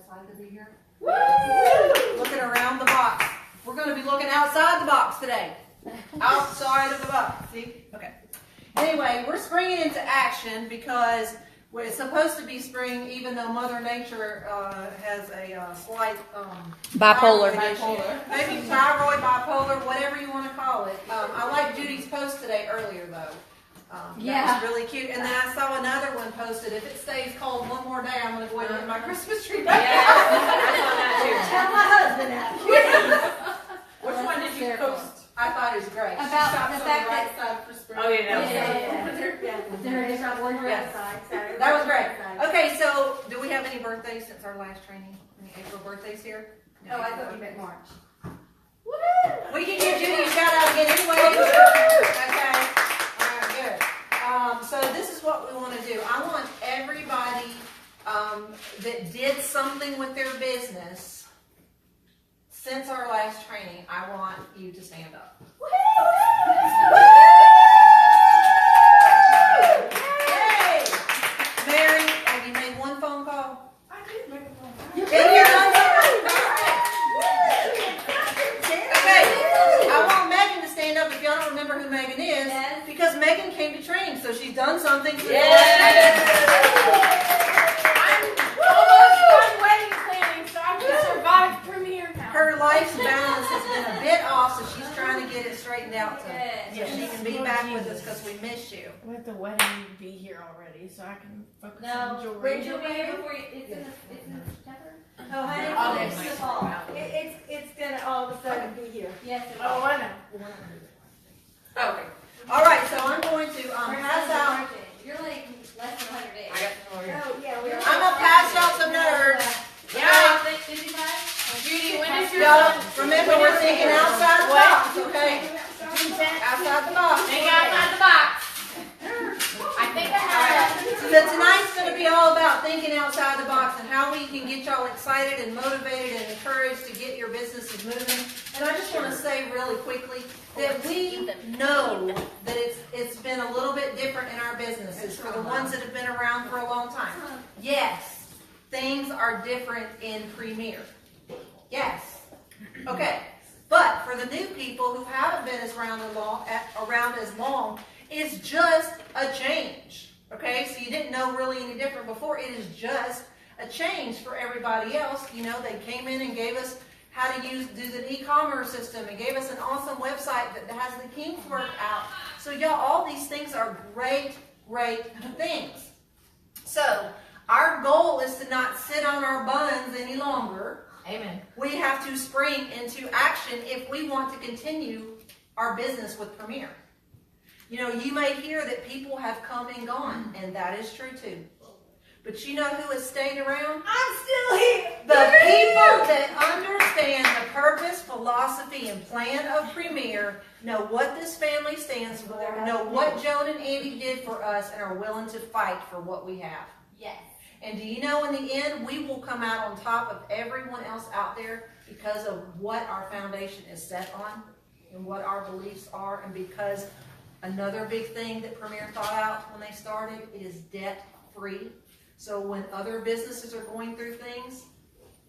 excited to be here? Woo! Looking around the box. We're going to be looking outside the box today. Outside of the box. See? Okay. Anyway, we're springing into action because it's supposed to be spring, even though Mother Nature has a slight Bipolar. Maybe thyroid, bipolar, whatever you want to call it. I like Judy's post today earlier, though. That was really cute. And then I saw another one posted. If it stays cold one more day, I'm going to go ahead and get my Christmas tree back. Tell my husband that. Which one did you post? I thought it was great. About the fact that Oh yeah, That was great. Okay, so do we have any birthdays since our last training? Any April birthdays here? Oh, I thought you meant March. We can give Judy a shout out again anyway. Okay. All right, good. So this is what we want to do. I want everybody that did something with their business since our last training, I want you to stand up. Yay! Mary, have you made one phone call? I did make a phone call. Okay, I want Megan to stand up if y'all don't remember who Megan is, because Megan came to training, so she's done something. I'm almost done wedding planning, so I can survive Premier now. Her life's balance has been a bit off, so she's trying to get it straightened out so she can be back with us because we miss you. With the wedding, be here already, so I can focus on jewelry. Bring jewelry before you, it's in September? Oh, honey, it's the fall. It's gonna all of a sudden be here. yes, Oh, I know. Okay. All right, so I'm going to pass out. You're like less than 100 days. I got some more here. Oh, yeah, we're. I'm gonna pass out some nerds. Yeah. 55? Judy, when is your Y'all, remember we're thinking outside the box, okay? Outside the box. Think outside the box. I think I All have. right. So tonight's going to be all about thinking outside the box and how we can get y'all excited and motivated and encouraged to get your businesses moving. And I just want to say really quickly that we know that it's been a little bit different in our businesses for the ones that have been around for a long time. Yes, things are different in Premier. Yes. Okay. But for the new people who haven't been around as long, it's just a change. Okay, so you didn't know really any different before. It is just a change for everybody else. You know, they came in and gave us how to do the e-commerce system and gave us an awesome website that has the Kingswork out. So y'all, all these things are great, great things. So our goal is to not sit on our buns any longer. Amen. We have to spring into action if we want to continue our business with Premier. You know, you may hear that people have come and gone, and that is true too. But you know who has stayed around? I'm still here. The people that understand the purpose, philosophy, and plan of Premier, know what this family stands for, know what Joan and Andy did for us, and are willing to fight for what we have. Yes. And do you know in the end, we will come out on top of everyone else out there because of what our foundation is set on and what our beliefs are, and because another big thing that Premier thought out when they started is debt-free. So when other businesses are going through things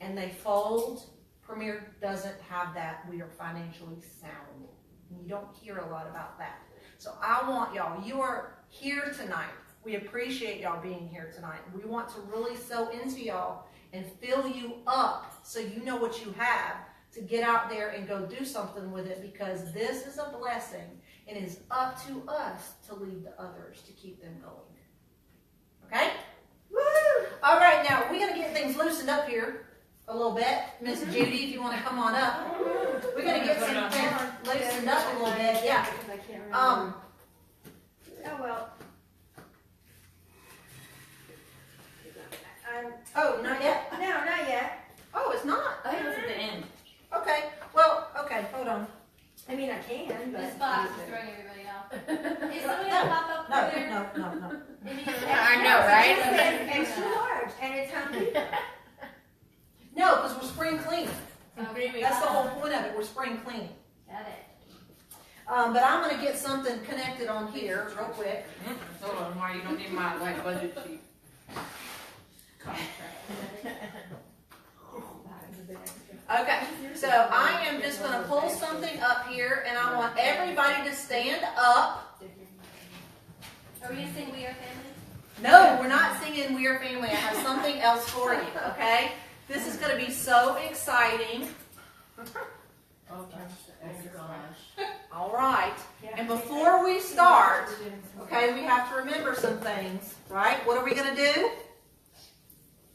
and they fold, Premier doesn't have that. We are financially sound. And you don't hear a lot about that. So I want y'all, you are here tonight. We appreciate y'all being here tonight. We want to really sow into y'all and fill you up so you know what you have to get out there and go do something with it, because this is a blessing and it is up to us to lead the others to keep them going. Okay? Woo! All right, now we're going to get things loosened up here a little bit. Miss Judy, if you want to come on up. We're going to get some things loosened up a little bit. Yeah. Because I can't remember. Oh, well. Oh, not yet? No, not yet. Oh, it's not. I think it was at the end. Okay. Well, okay, hold on. I mean, I can, but. This box is throwing everybody off. Is somebody No, gonna pop up No, there? no. I know, right? It's extra large, and it's Home No, because we're spring cleaning. That's the whole point of it. We're spring cleaning. Got it. But I'm going to get something connected on here real quick. Hold on, Marty, you don't need my budget sheet. Okay, so I am just gonna pull something up here, and I want everybody to stand up. Are we gonna sing We Are Family? No, we're not singing We Are Family. I have something else for you, okay? This is gonna be so exciting. Oh gosh. All right, and before we start, okay, we have to remember some things, right? What are we gonna do?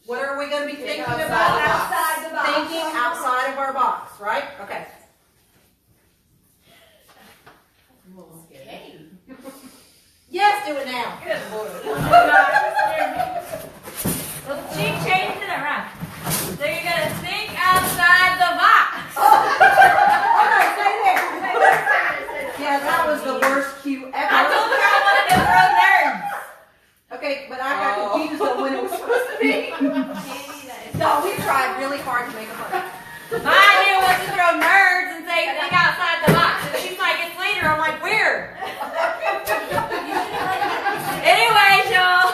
What are we gonna be thinking about? Outside the box. Thinking outside of our box, right? Okay. Yes, do it now. She changed it around. So you're gonna think outside the box. Okay, stay there. Yeah, that was the worst cue ever. I told her I wanted to throw nerds. Okay, but I got confused on when it was supposed to be. No, we tried really hard to make it funny. My idea was to throw nerds and say think outside the box. And she's like, it's later. I'm like, where? Anyway, y'all.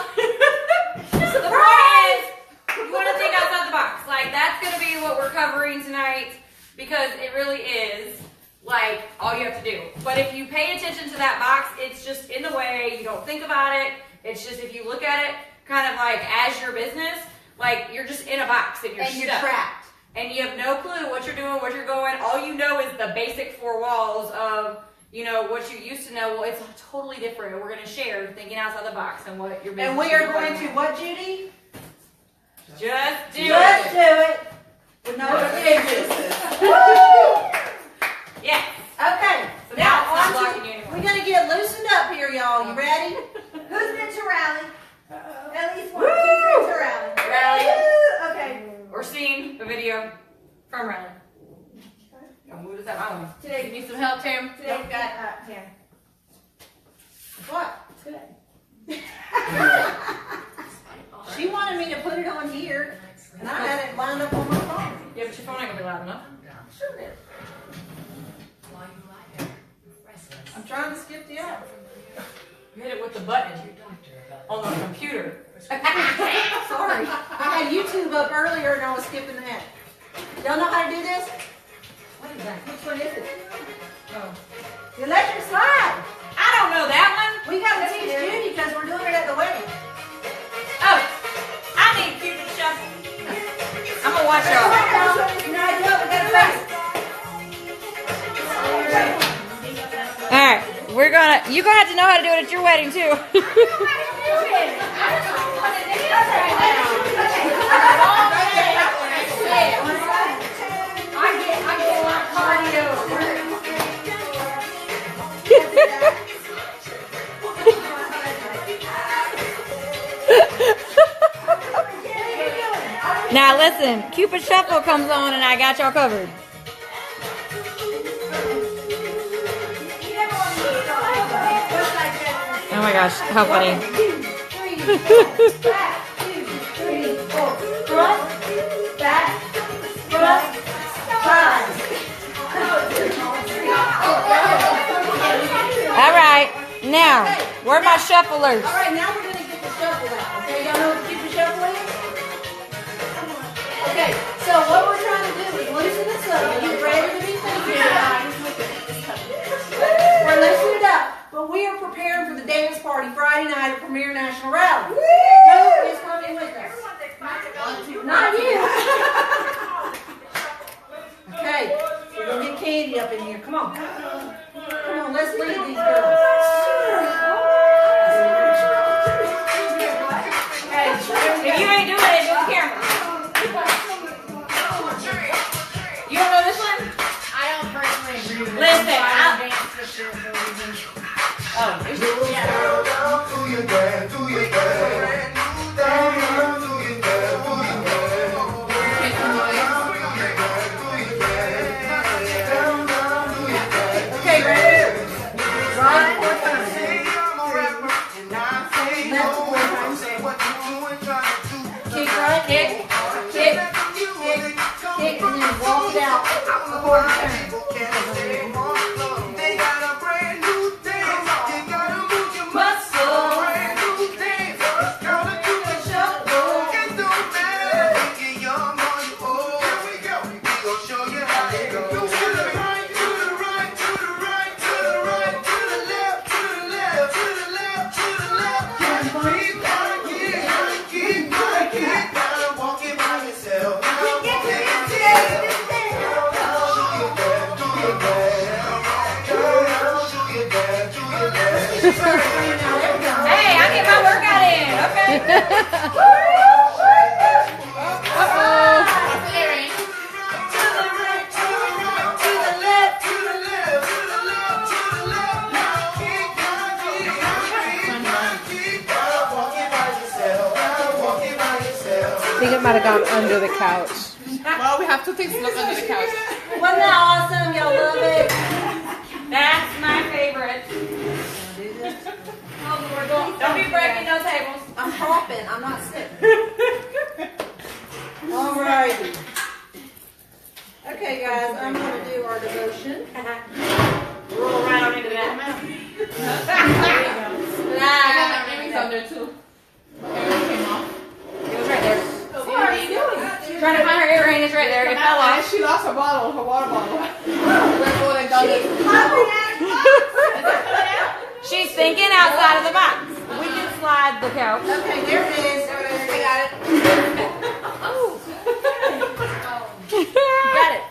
So the point is, you want to think outside the box. Like, that's going to be what we're covering tonight because it really is, like, all you have to do. But if you pay attention to that box, it's just in the way. You don't think about it. It's just if you look at it kind of like as your business, like you're just in a box and you're stuck. Trapped. And you have no clue what you're doing, what you're going. All you know is the basic four walls of, you know, what you used to know. Well, it's totally different. We're going to share thinking outside the box and what your business And we should are be going like. to what, Judy? Just do Just it. do it. With no excuses. Yes. Okay. So Now now it's not on blocking to, you anymore. we're gonna get loosened up here, y'all. You ready? Who's been to rally? At least one. Who's been to rally? Rally. Okay. Or seen a video from rally. And what is that? I don't know. Today. You need some help, Tam? Today, Nope, got it. Tam. What? Today. She wanted me to put it on here, and I had it lined up on my phone. Yeah, but your phone ain't gonna be loud enough. Sure did. I'm trying to skip the app. You hit it with the button on the computer. Sorry. I had YouTube up earlier and I was skipping that. Y'all know how to do this? What is that? Which one is it? Oh. The electric slide. I don't know that one. We got to teach Judy because we're doing it at the wedding. Oh, I need Cupid Shuffle. I'm gonna watch y'all. No, we got to face. Alright, you're gonna have to know how to do it at your wedding too. I get my cardio. Now listen, Cupid Shuffle comes on and I got y'all covered. Oh my gosh, how funny. 1, 2, 3, 4. Back, 2, 3, 4. Front, back, front, side. Alright, now, where are my shufflers? All right, now we're going to get the shuffle out. Okay, y'all know what the Cupid Shuffle is? Okay, so what we're trying to do is loosen this up. Get ready to be thinking. We're loosening it up. But we are preparing for the dance party Friday night at Premier National Rally. Who is coming with us? Not you. Okay, we're going to get Candy up in here. Come on. Come on, let's lead these girls. If you ain't doing it, do the camera. You don't know this one? I don't personally agree with Listen, it. I- dance for sure for a reason. Oh, there's Okay, ready? Right, 4 times. Left 4 times. Kick right, kick, and then walk it out. 4 times. Show I think it might have gone under the couch. Well, we have two things to look under the couch. Wasn't that awesome? Y'all love it? That's my favorite. Do this? Oh, Lord, don't be breaking no tables. I'm hopping. I'm not sitting. Alrighty. Okay, guys, I'm going to do our devotion. Roll right on into that. I got my earrings under too. My earring came off. It was right there. What are you doing? Trying to find her earring. It's right there. It fell And off. she lost her bottle, her water bottle. We're going and done this. She's thinking outside of the box. We can slide the couch. Okay, there it is. I got it. Got it.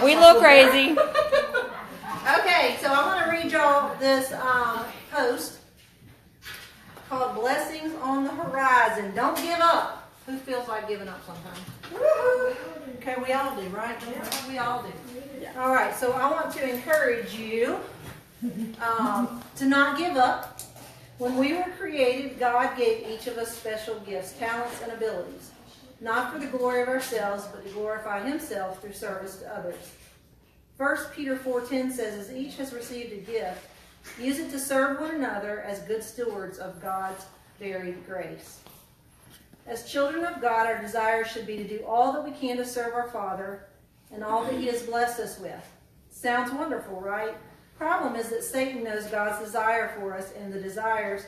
We look crazy. Okay, so I'm going to read y'all this post called Blessings on the Horizon. Don't give up. Who feels like giving up sometimes? Okay, we all do, right? We all do. All right, so I want to encourage you to not give up. When we were created, God gave each of us special gifts, talents, and abilities, not for the glory of ourselves, but to glorify Himself through service to others. 1 Peter 4:10 says, as each has received a gift, use it to serve one another as good stewards of God's varied grace. As children of God, our desire should be to do all that we can to serve our Father and all that He has blessed us with. Sounds wonderful, right? Problem is that Satan knows God's desire for us and the desires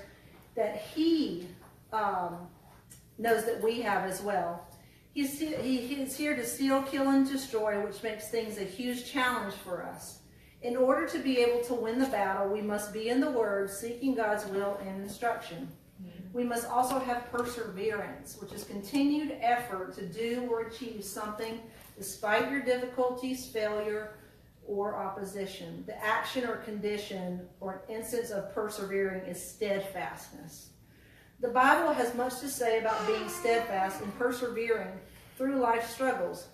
that he knows that we have as well. He is here to steal, kill, and destroy, which makes things a huge challenge for us. In order to be able to win the battle, we must be in the Word, seeking God's will and instruction. We must also have perseverance, which is continued effort to do or achieve something despite your difficulties, failure, or opposition. The action or condition or instance of persevering is steadfastness. The Bible has much to say about being steadfast and persevering through life struggles.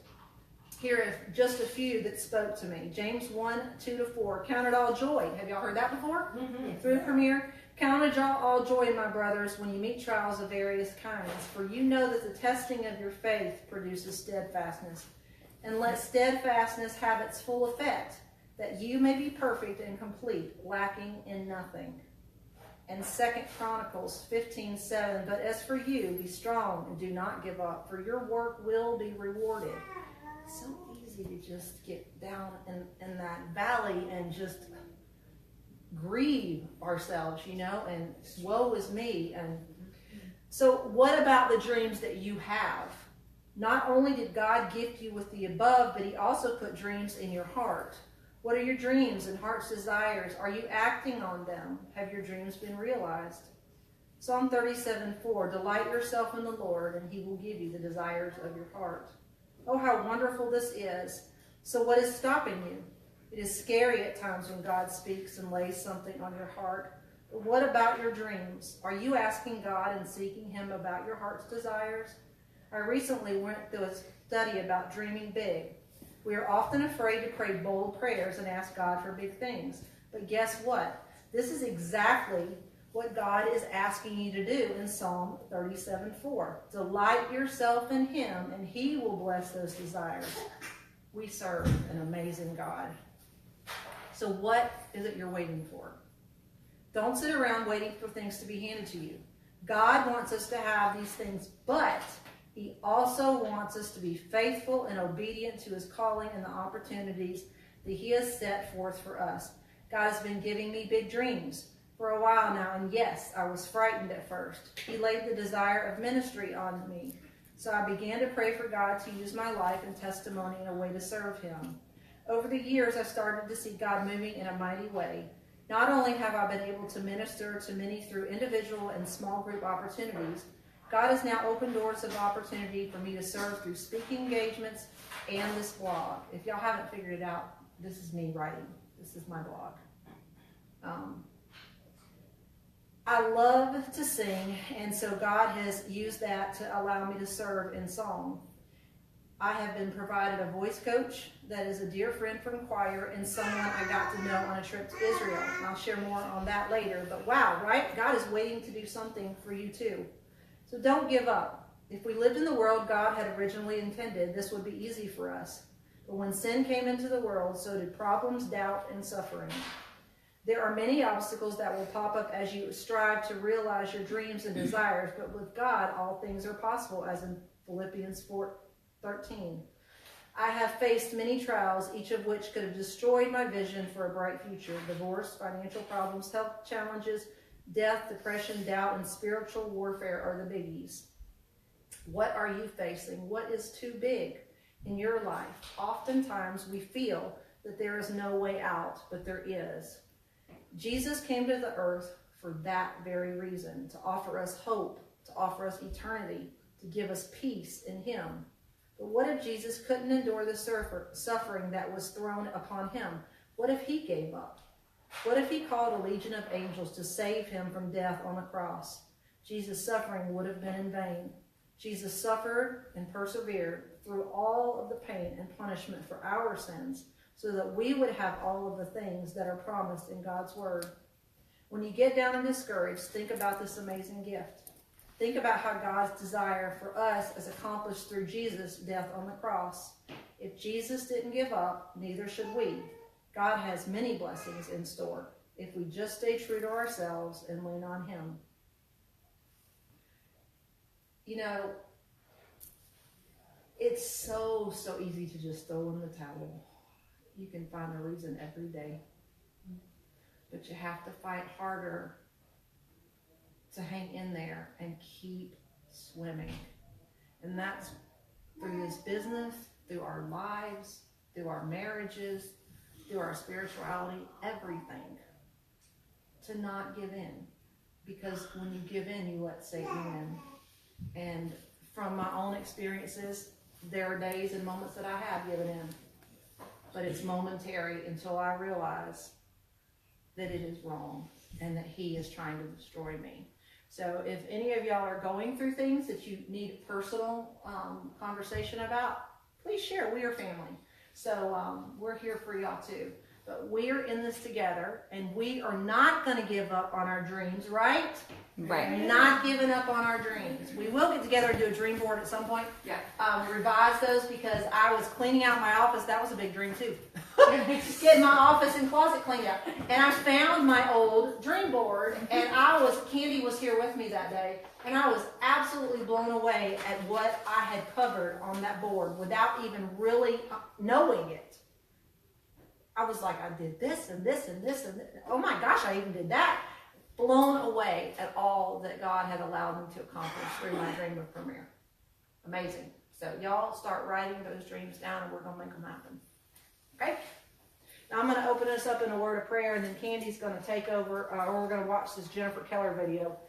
Here are just a few that spoke to me. James 1:2-4. Count it all joy. Have y'all heard that before? Mm-hmm. Through Premier. Count it all joy, my brothers, when you meet trials of various kinds. For you know that the testing of your faith produces steadfastness. And let steadfastness have its full effect, that you may be perfect and complete, lacking in nothing. And 2 Chronicles 15:7, but as for you, be strong and do not give up, for your work will be rewarded. It's so easy to just get down in that valley and just grieve ourselves, and woe is me. And so what about the dreams that you have? Not only did God gift you with the above, but He also put dreams in your heart. What are your dreams and heart's desires? Are you acting on them? Have your dreams been realized? Psalm 37:4, delight yourself in the Lord, and He will give you the desires of your heart. Oh, how wonderful this is. So what is stopping you? It is scary at times when God speaks and lays something on your heart. But what about your dreams? Are you asking God and seeking Him about your heart's desires? I recently went through a study about dreaming big. We are often afraid to pray bold prayers and ask God for big things. But guess what? This is exactly what God is asking you to do in Psalm 37:4. Delight yourself in Him, and He will bless those desires. We serve an amazing God. So what is it you're waiting for? Don't sit around waiting for things to be handed to you. God wants us to have these things, but He also wants us to be faithful and obedient to His calling and the opportunities that He has set forth for us. God has been giving me big dreams for a while now, and yes, I was frightened at first. He laid the desire of ministry on me, so I began to pray for God to use my life and testimony in a way to serve Him. Over the years, I started to see God moving in a mighty way. Not only have I been able to minister to many through individual and small group opportunities, God has now opened doors of opportunity for me to serve through speaking engagements and this blog. If y'all haven't figured it out, this is me writing. This is my blog. I love to sing, and so God has used that to allow me to serve in song. I have been provided a voice coach that is a dear friend from choir and someone I got to know on a trip to Israel. And I'll share more on that later. But wow, right? God is waiting to do something for you too. So don't give up. If we lived in the world God had originally intended, this would be easy for us. But when sin came into the world, so did problems, doubt, and suffering. There are many obstacles that will pop up as you strive to realize your dreams and desires, but with God, all things are possible, as in Philippians 4:13. I have faced many trials, each of which could have destroyed my vision for a bright future. Divorce, financial problems, health challenges, death, depression, doubt, and spiritual warfare are the biggies. What are you facing? What is too big in your life? Oftentimes we feel that there is no way out, but there is. Jesus came to the earth for that very reason, to offer us hope, to offer us eternity, to give us peace in him. But what if Jesus couldn't endure the suffering that was thrown upon him? What if he gave up? What if he called a legion of angels to save him from death on the cross? Jesus' suffering would have been in vain. Jesus suffered and persevered through all of the pain and punishment for our sins, so that we would have all of the things that are promised in God's word. When you get down and discouraged, think about this amazing gift. Think about how God's desire for us is accomplished through Jesus' death on the cross. If Jesus didn't give up, neither should we. God has many blessings in store if we just stay true to ourselves and lean on him. You know, it's so easy to just throw in the towel. You can find a reason every day. But you have to fight harder to hang in there and keep swimming. And that's through this business, through our lives, through our marriages, through our spirituality, everything. To not give in. Because when you give in, you let Satan in. And from my own experiences, there are days and moments that I have given in. But it's momentary until I realize that it is wrong and that he is trying to destroy me. So if any of y'all are going through things that you need personal conversation about, please share. We are family. So we're here for y'all too. But we're in this together, and we are not going to give up on our dreams, right? Right. We're not giving up on our dreams. We will get together and do a dream board at some point. Yeah. Revise those, because I was cleaning out my office. That was a big dream too. Getting my office and closet cleaned out. And I found my old dream board, and Candy was here with me that day, and I was absolutely blown away at what I had covered on that board without even really knowing it. I was like, I did this and this and this and this. Oh my gosh, I even did that. Blown away at all that God had allowed me to accomplish through my dream of Premier. Amazing. So y'all start writing those dreams down, and we're going to make them happen. Okay? Now I'm going to open us up in a word of prayer, and then Candy's going to take over, or we're going to watch this Jennifer Keller video.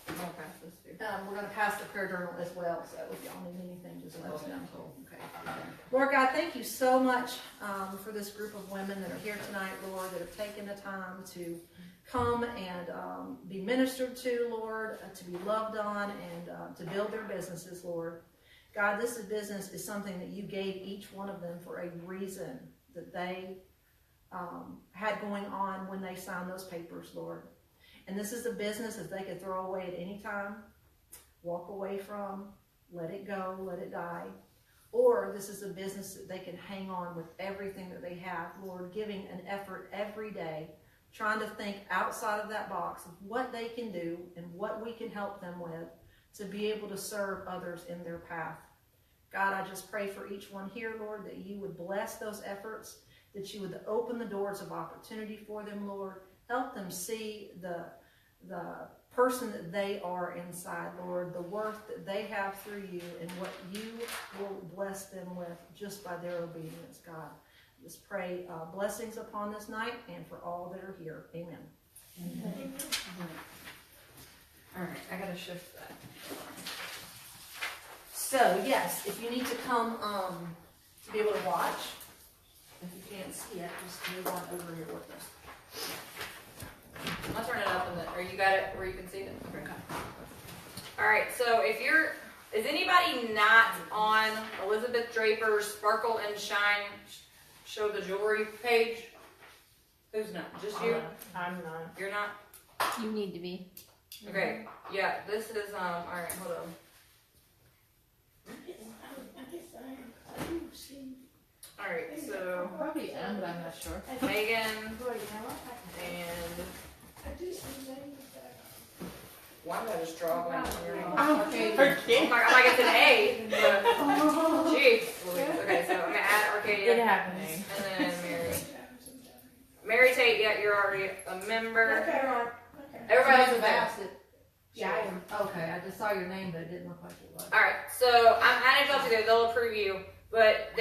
We're going to pass the prayer journal as well, so if y'all need anything, just let us know. Okay. Lord God, thank you so much for this group of women that are here tonight, Lord, that have taken the time to come and be ministered to, Lord, to be loved on, and to build their businesses, Lord. God, this business is something that you gave each one of them for a reason that they had going on when they signed those papers, Lord. And this is a business that they could throw away at any time, walk away from, let it go, let it die. Or this is a business that they can hang on with everything that they have, Lord, giving an effort every day, trying to think outside of that box of what they can do and what we can help them with to be able to serve others in their path. God, I just pray for each one here, Lord, that you would bless those efforts, that you would open the doors of opportunity for them, Lord. Help them see the person that they are inside, Lord, the worth that they have through you, and what you will bless them with just by their obedience, God. Just pray blessings upon this night and for all that are here. Amen. Amen. All right, I gotta shift that. So, yes, if you need to come to be able to watch, if you can't see it, just move on over here with us. I'll turn it up or you got it where you can see it? Okay. Alright, so is anybody not on Elizabeth Draper's Sparkle and Shine Show the Jewelry page? Who's not? Just you? I'm not. You're not? You need to be. Okay, yeah, this is, alright, hold on. Alright, so Probably am, but I'm not sure. Megan and why did I just draw a blank on your name? Okay. I'm like it's an A, but jeez. Okay, so I'm gonna add Arcadia. It happens. And then Mary. Mary Tate, yeah, you're already a member. Everybody else is there. Yeah, I am. Okay, I just saw your name, but it didn't look like it was. Alright, so I'm adding y'all to there, they'll approve you. But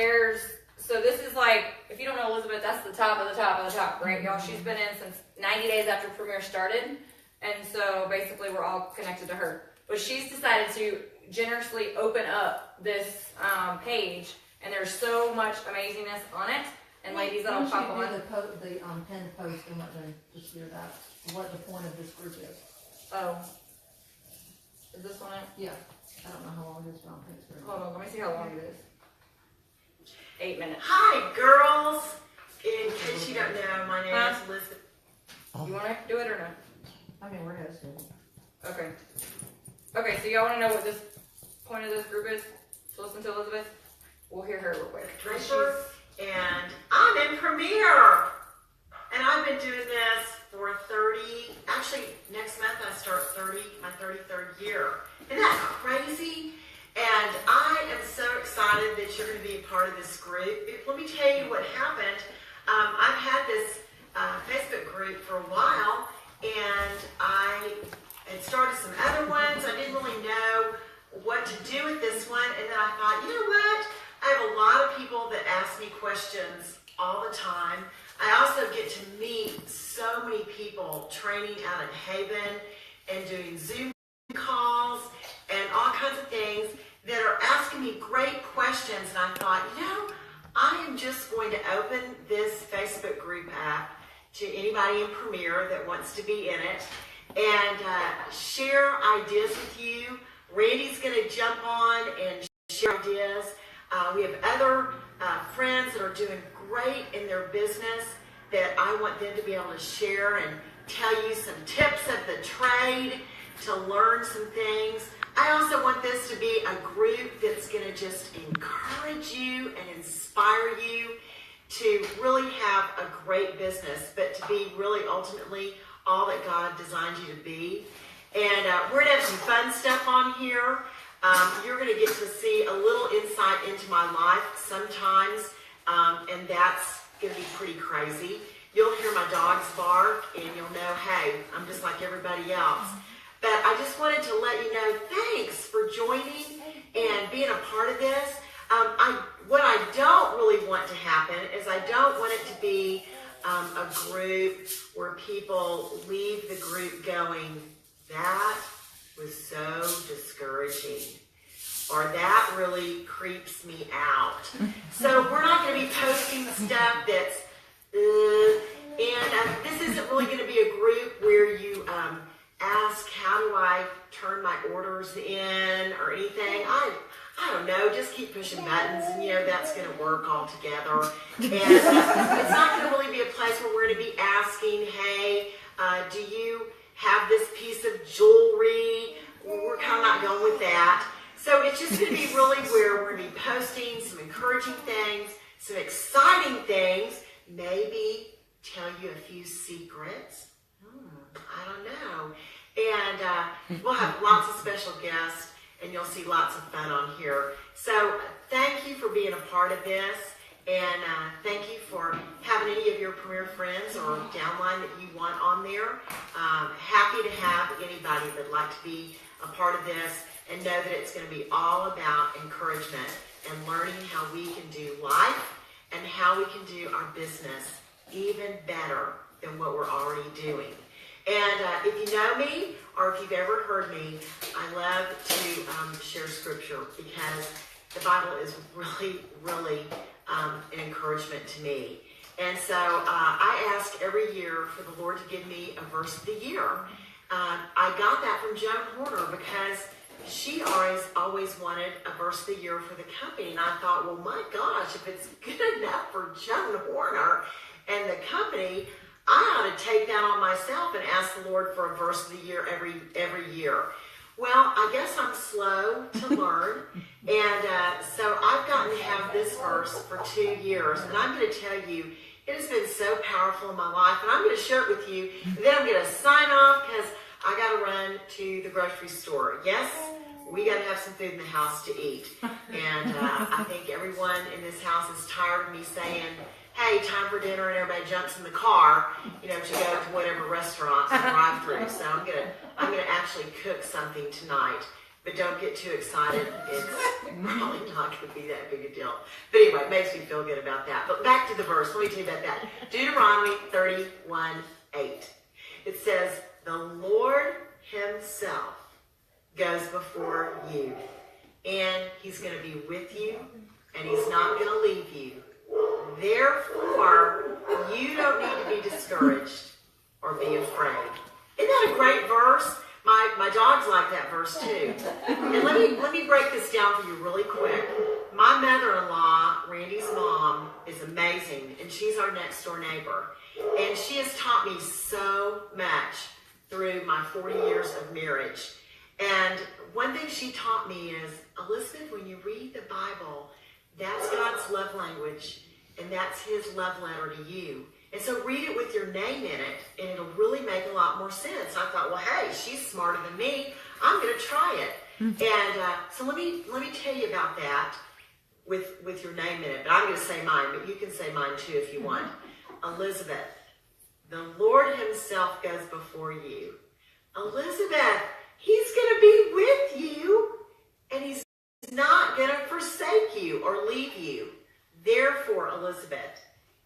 so this is like, if you don't know Elizabeth, that's the top of the top of the top, right, y'all? She's been in since 90 days after Premiere started. And so basically we're all connected to her. But she's decided to generously open up this page, and there's so much amazingness on it. And ladies, that'll pop on. The pinned post and what just hear that, what the point of this group is. Oh. Is this one it? Yeah, I don't know how long it is, but I don't think it's very Hold on, let me see how long it is. 8 minutes. Hi, girls. In case you don't know, my name is Elizabeth. You want to do it or no? I mean, we're hosting. Okay. Okay, so y'all want to know what this point of this group is? To listen to Elizabeth? We'll hear her real quick. Draper, and I'm in Premiere. And I've been doing this for actually next month I start my 33rd year. Isn't that crazy? And I am so excited that you're going to be a part of this group. Let me tell you what happened. I've had this Facebook group for a while, and I had started some other ones. I didn't really know what to do with this one, and then I thought, you know what? I have a lot of people that ask me questions all the time. I also get to meet so many people training out at Haven and doing Zoom calls and all kinds of things that are asking me great questions. And I thought, I am just going to open this Facebook group app to anybody in Premiere that wants to be in it and share ideas with you. Randy's going to jump on and share ideas. We have other friends that are doing great in their business that I want them to be able to share and tell you some tips of the trade to learn some things. I also want this to be a group that's going to just encourage you and inspire you to really have a great business, but to be really ultimately all that God designed you to be. And we're going to have some fun stuff on here. You're going to get to see a little insight into my life sometimes, and that's going to be pretty crazy. You'll hear my dogs bark, and you'll know, hey, I'm just like everybody else. But I just wanted to let you know, thanks for joining and being a part of this. What I don't really want to happen is I don't want it to be a group where people leave the group going, that was so discouraging, or that really creeps me out. So we're not going to be posting stuff that's, and this isn't really going to be a group where you ask, how do I turn my orders in or anything. I don't know, just keep pushing buttons and that's going to work all together. And it's not going to really be a place where we're going to be asking, hey, do you have this piece of jewelry? We're kind of not going with that. So it's just going to be really where we're going to be posting some encouraging things, some exciting things, maybe tell you a few secrets. I don't know. And we'll have lots of special guests, and you'll see lots of fun on here. So thank you for being a part of this, and thank you for having any of your Premiere friends or downline that you want on there. Happy to have anybody that'd like to be a part of this, and know that it's going to be all about encouragement and learning how we can do life and how we can do our business even better than what we're already doing. And if you know me, or if you've ever heard me, I love to share scripture, because the Bible is really, really an encouragement to me. And so I ask every year for the Lord to give me a verse of the year. I got that from Joan Horner because she always wanted a verse of the year for the company. And I thought, well, my gosh, if it's good enough for Joan Horner and the company, I ought to take that on myself and ask the Lord for a verse of the year every year. Well, I guess I'm slow to learn, and so I've gotten to have this verse for 2 years, and I'm going to tell you, it has been so powerful in my life, and I'm going to share it with you, and then I'm going to sign off because I got to run to the grocery store. Yes, we got to have some food in the house to eat, and I think everyone in this house is tired of me saying, hey, time for dinner, and everybody jumps in the car, to go to whatever restaurant and drive through. So I'm gonna actually cook something tonight, but don't get too excited. It's probably not gonna be that big a deal. But anyway, it makes me feel good about that. But back to the verse. Let me tell you about that. Deuteronomy 31:8. It says, "The Lord Himself goes before you, and He's gonna be with you, and He's not gonna leave you. Therefore, you don't need to be discouraged or be afraid." Isn't that a great verse? My dogs like that verse too. And let me break this down for you really quick. My mother-in-law, Randy's mom, is amazing, and she's our next door neighbor. And she has taught me so much through my 40 years of marriage. And one thing she taught me is, Elizabeth, when you read the Bible, that's God's love language, and that's His love letter to you. And so read it with your name in it, and it'll really make a lot more sense. I thought, well, hey, she's smarter than me. I'm going to try it. And so let me tell you about that with your name in it. But I'm going to say mine, but you can say mine too if you want. Elizabeth, the Lord Himself goes before you. Elizabeth, He's going to be with you, and He's not going to forsake you or leave you. Therefore, Elizabeth,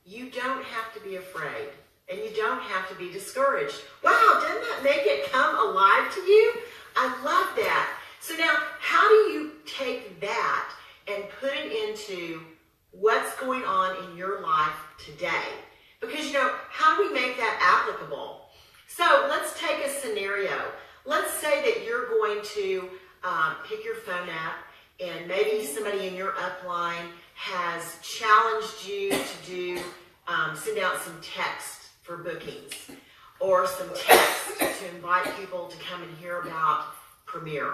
you don't have to be afraid, and you don't have to be discouraged. Wow, doesn't that make it come alive to you? I love that. So now, how do you take that and put it into what's going on in your life today? Because, how do we make that applicable? So let's take a scenario. Let's say that you're going to pick your phone up, and maybe somebody in your upline has challenged you to send out some text for bookings, or some text to invite people to come and hear about Premier.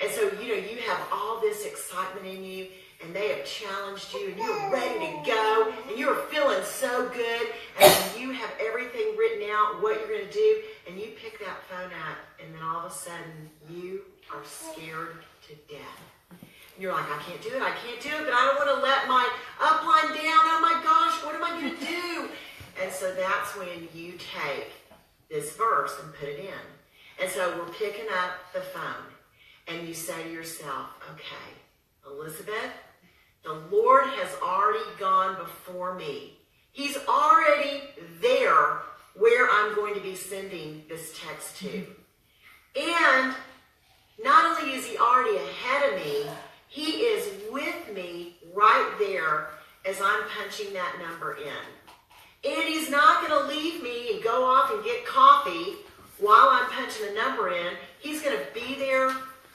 And so, you have all this excitement in you, and they have challenged you, and you're ready to go, and you're feeling so good, and you have everything written out, what you're going to do, and you pick that phone up, and then all of a sudden, you are scared to death. And you're like, I can't do it, but I don't want to let my upline down. Oh my gosh, what am I going to do? And so that's when you take this verse and put it in. And so we're picking up the phone, and you say to yourself, okay, Elizabeth, the Lord has already gone before me. He's already there where I'm going to be sending this text to. And not only is He already ahead of me, He is with me right there as I'm punching that number in. And He's not going to leave me and go off and get coffee while I'm punching the number in. He's going to be there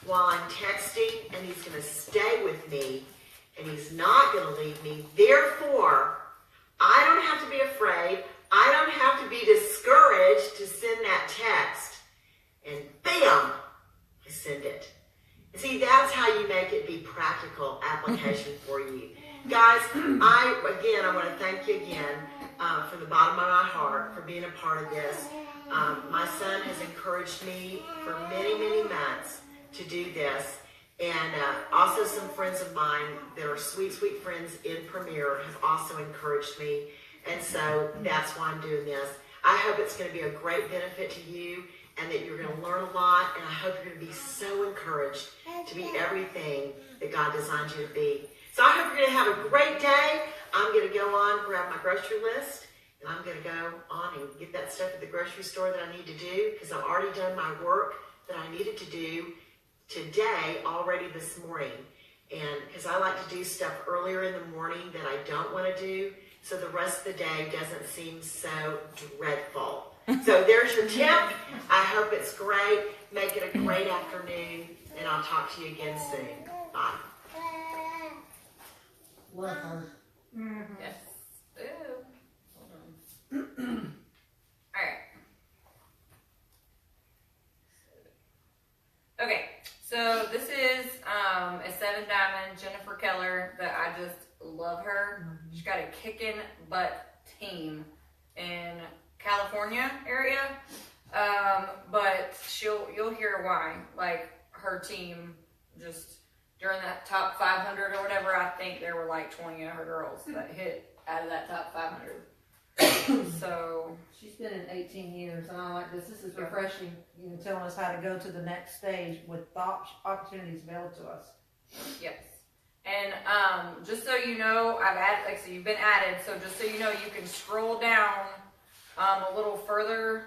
while I'm texting, and He's going to stay with me, and He's not going to leave me. Therefore, I don't have to be afraid. I don't have to be discouraged to send that text. And bam, I send it. See, that's how you make it be practical application for you. Guys, I want to thank you again from the bottom of my heart for being a part of this. My son has encouraged me for many, many months to do this. And also some friends of mine that are sweet, sweet friends in Premier have also encouraged me. And so that's why I'm doing this. I hope it's going to be a great benefit to you, and that you're going to learn a lot, and I hope you're going to be so encouraged to be everything that God designed you to be. So I hope you're going to have a great day. I'm going to go on, grab my grocery list, and I'm going to go on and get that stuff at the grocery store that I need to do, because I've already done my work that I needed to do today already this morning. And because I like to do stuff earlier in the morning that I don't want to do, so the rest of the day doesn't seem so dreadful. So there's your tip. I hope it's great. Make it a great afternoon, and I'll talk to you again soon. Bye. Love her. Yes. Ooh. Hold on. All right. Okay, so this is a 7 diamond Jennifer Keller that I just love her. She's got a kicking butt team in California area, but you'll hear why. Like her team, just during that top 500 or whatever, I think there were like 20 of her girls that hit out of that top 500. So She's been in 18 years, and I like this. This is refreshing, telling us how to go to the next stage with opportunities available to us. yes, and just so you know, I've added, like, so you've been added. So just so you know, you can scroll down a little further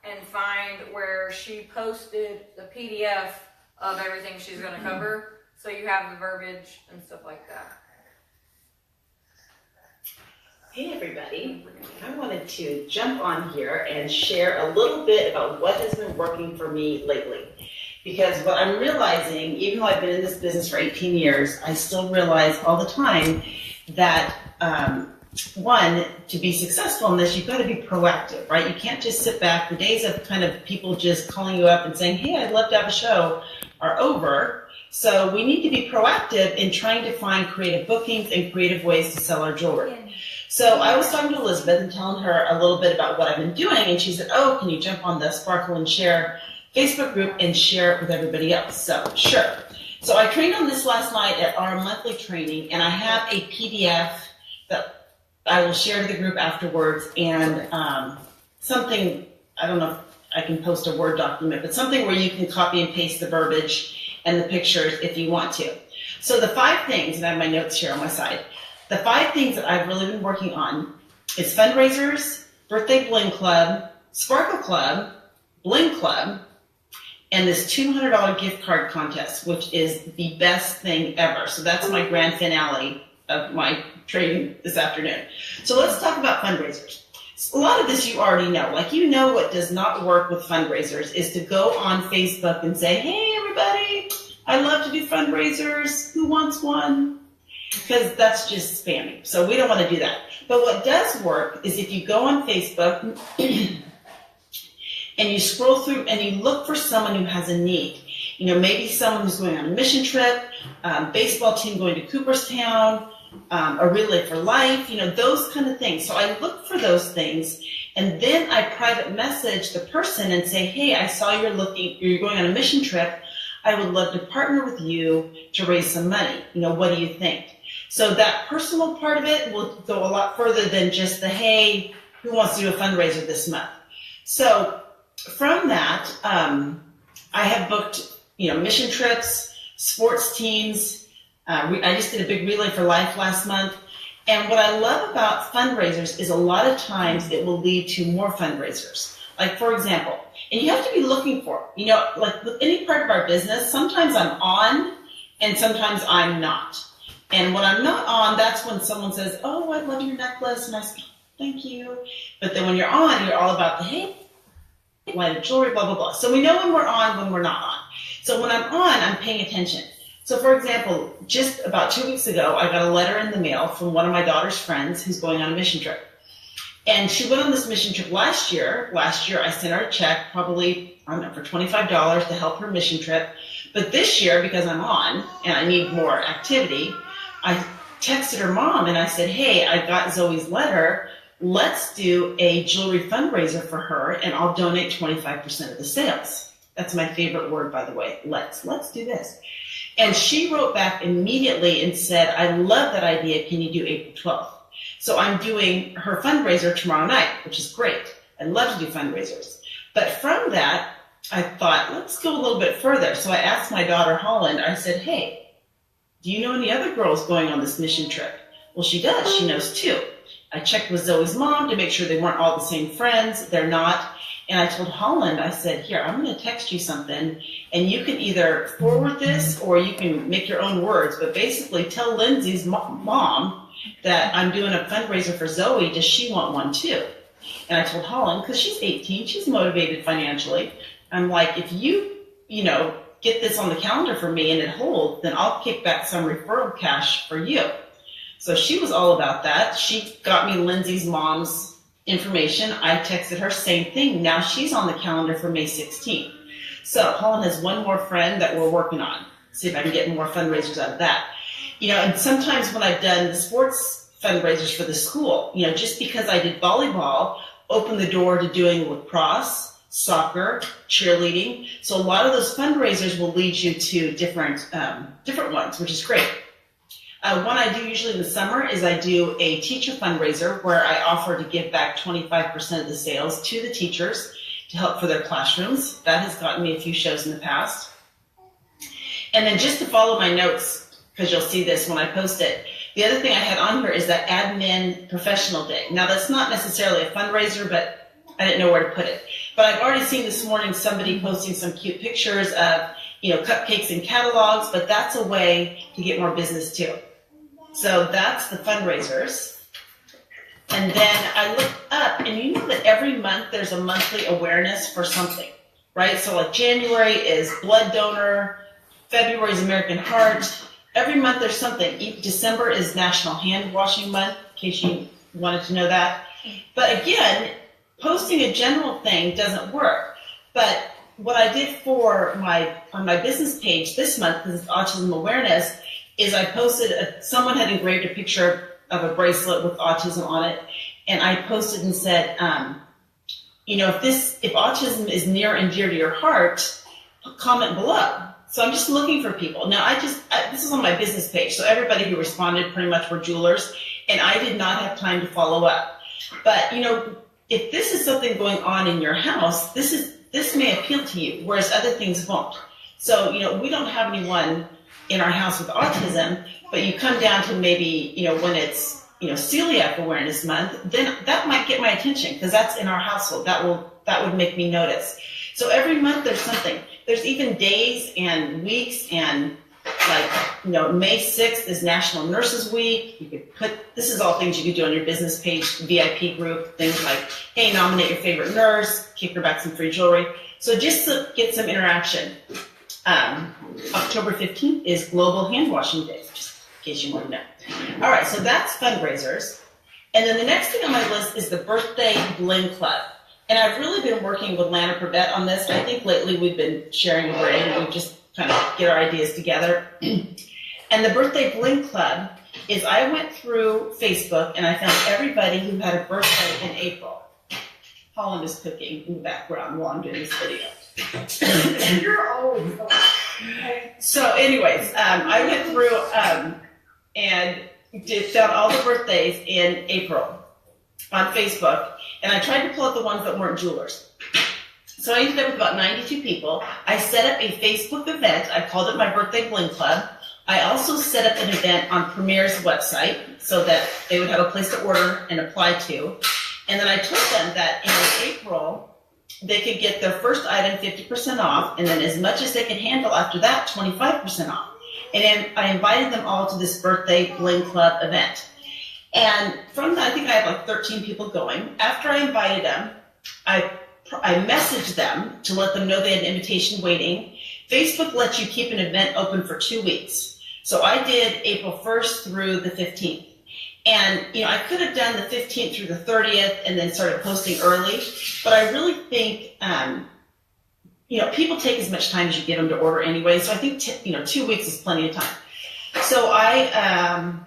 and find where she posted the PDF of everything she's going to cover. So you have the verbiage and stuff like that. Hey everybody, I wanted to jump on here and share a little bit about what has been working for me lately. Because what I'm realizing, even though I've been in this business for 18 years, I still realize all the time that, one, to be successful in this, you've got to be proactive, right? You can't just sit back. The days of kind of people just calling you up and saying, hey, I'd love to have a show are over. So we need to be proactive in trying to find creative bookings and creative ways to sell our jewelry. So I was talking to Elizabeth and telling her a little bit about what I've been doing, and she said, oh, can you jump on the Sparkle and Share Facebook group and share it with everybody else? So, sure. So I trained on this last night at our monthly training, and I have a PDF that I will share to the group afterwards, and something, I don't know if I can post a Word document, but something where you can copy and paste the verbiage and the pictures if you want to. So the 5 things, and I have my notes here on my side, the 5 things that I've really been working on is fundraisers, birthday bling club, Sparkle Club, Bling Club, and this $200 gift card contest, which is the best thing ever. So that's my grand finale of my training this afternoon. So let's talk about fundraisers. A lot of this you already know. Like, you know what does not work with fundraisers is to go on Facebook and say, hey, everybody, I love to do fundraisers. Who wants one? Because that's just spammy. So we don't want to do that. But what does work is if you go on Facebook and you scroll through and you look for someone who has a need. You know, maybe someone who's going on a mission trip, baseball team going to Cooperstown, a Relay for Life, you know, those kind of things. So I look for those things, and then I private message the person and say, hey, I saw you're going on a mission trip. I would love to partner with you to raise some money. You know, what do you think? So that personal part of it will go a lot further than just the, hey, who wants to do a fundraiser this month? So from that, I have booked, mission trips, sports teams. I just did a big Relay for Life last month. And what I love about fundraisers is a lot of times it will lead to more fundraisers. Like, for example, and you have to be looking for it. Like with any part of our business, sometimes I'm on and sometimes I'm not. And when I'm not on, that's when someone says, oh, I love your necklace. And I say, thank you. But then when you're on, you're all about the, hey, line of jewelry, blah, blah, blah. So we know when we're on, when we're not on. So when I'm on, I'm paying attention. So for example, just about 2 weeks ago, I got a letter in the mail from one of my daughter's friends who's going on a mission trip. And she went on this mission trip last year. Last year, I sent her a check, probably, I don't know, for $25 to help her mission trip. But this year, because I'm on and I need more activity, I texted her mom and I said, hey, I got Zoe's letter. Let's do a jewelry fundraiser for her and I'll donate 25% of the sales. That's my favorite word, by the way. Let's do this. And she wrote back immediately and said, I love that idea. Can you do April 12th? So I'm doing her fundraiser tomorrow night, which is great. I love to do fundraisers. But from that, I thought, let's go a little bit further. So I asked my daughter, Holland, I said, hey, do you know any other girls going on this mission trip? Well, she does. She knows 2. I checked with Zoe's mom to make sure they weren't all the same friends. They're not. And I told Holland, I said, here, I'm going to text you something, and you can either forward this or you can make your own words. But basically tell Lindsay's mom that I'm doing a fundraiser for Zoe. Does she want one too? And I told Holland, because she's 18, she's motivated financially. I'm like, if you get this on the calendar for me and it holds, then I'll kick back some referral cash for you. So she was all about that. She got me Lindsay's mom's information. I texted her, same thing. Now she's on the calendar for May 16th. So Holland has one more friend that we're working on. See if I can get more fundraisers out of that. And sometimes when I've done the sports fundraisers for the school, just because I did volleyball, opened the door to doing lacrosse, soccer, cheerleading. So a lot of those fundraisers will lead you to different ones, which is great. One I do usually in the summer is I do a teacher fundraiser where I offer to give back 25% of the sales to the teachers to help for their classrooms. That has gotten me a few shows in the past. And then just to follow my notes, because you'll see this when I post it, the other thing I had on here is that Admin Professional Day. Now that's not necessarily a fundraiser, but I didn't know where to put it. But I've already seen this morning somebody posting some cute pictures of, cupcakes and catalogs, but that's a way to get more business too. So that's the fundraisers. And then I looked up, and you know that every month there's a monthly awareness for something, right? So like January is blood donor, February is American Heart. Every month there's something. December is National Hand Washing Month, in case you wanted to know that. But again, posting a general thing doesn't work. But what I did on my business page this month, because it's Autism Awareness, is I posted, someone had engraved a picture of a bracelet with autism on it, and I posted and said, if autism is near and dear to your heart, comment below. So I'm just looking for people. Now this is on my business page, so everybody who responded pretty much were jewelers, and I did not have time to follow up. But if this is something going on in your house, this may appeal to you, whereas other things won't. So, we don't have anyone in our house with autism, but you come down to maybe, when it's, Celiac Awareness Month, then that might get my attention because that's in our household. That would make me notice. So every month there's something. There's even days and weeks, and May 6th is National Nurses Week. You could this is all things you could do on your business page, VIP group, things like, hey, nominate your favorite nurse, kick her back some free jewelry. So just to get some interaction. October 15th is Global Hand Washing Day, just in case you want to know. All right, so that's fundraisers. And then the next thing on my list is the Birthday Bling Club. And I've really been working with Lana Prevette on this. I think lately we've been sharing a brain and we just kind of get our ideas together. And the Birthday Bling Club is I went through Facebook and I found everybody who had a birthday in April. Holland is cooking in the background while I'm doing this video. You're always So anyways, I went through and found all the birthdays in April on Facebook, and I tried to pull out the ones that weren't jewelers. So I ended up with about 92 people. I set up a Facebook event. I called it my Birthday Bling Club. I also set up an event on Premier's website so that they would have a place to order and apply to. And then I told them that in April, they could get their first item 50% off, and then as much as they could handle after that, 25% off. And then I invited them all to this Birthday Bling Club event. And from that, I think I had like 13 people going. After I invited them, I messaged them to let them know they had an invitation waiting. Facebook lets you keep an event open for 2 weeks. So I did April 1st through the 15th. And, I could have done the 15th through the 30th and then started posting early. But I really think, people take as much time as you get them to order anyway. So I think, 2 weeks is plenty of time. So I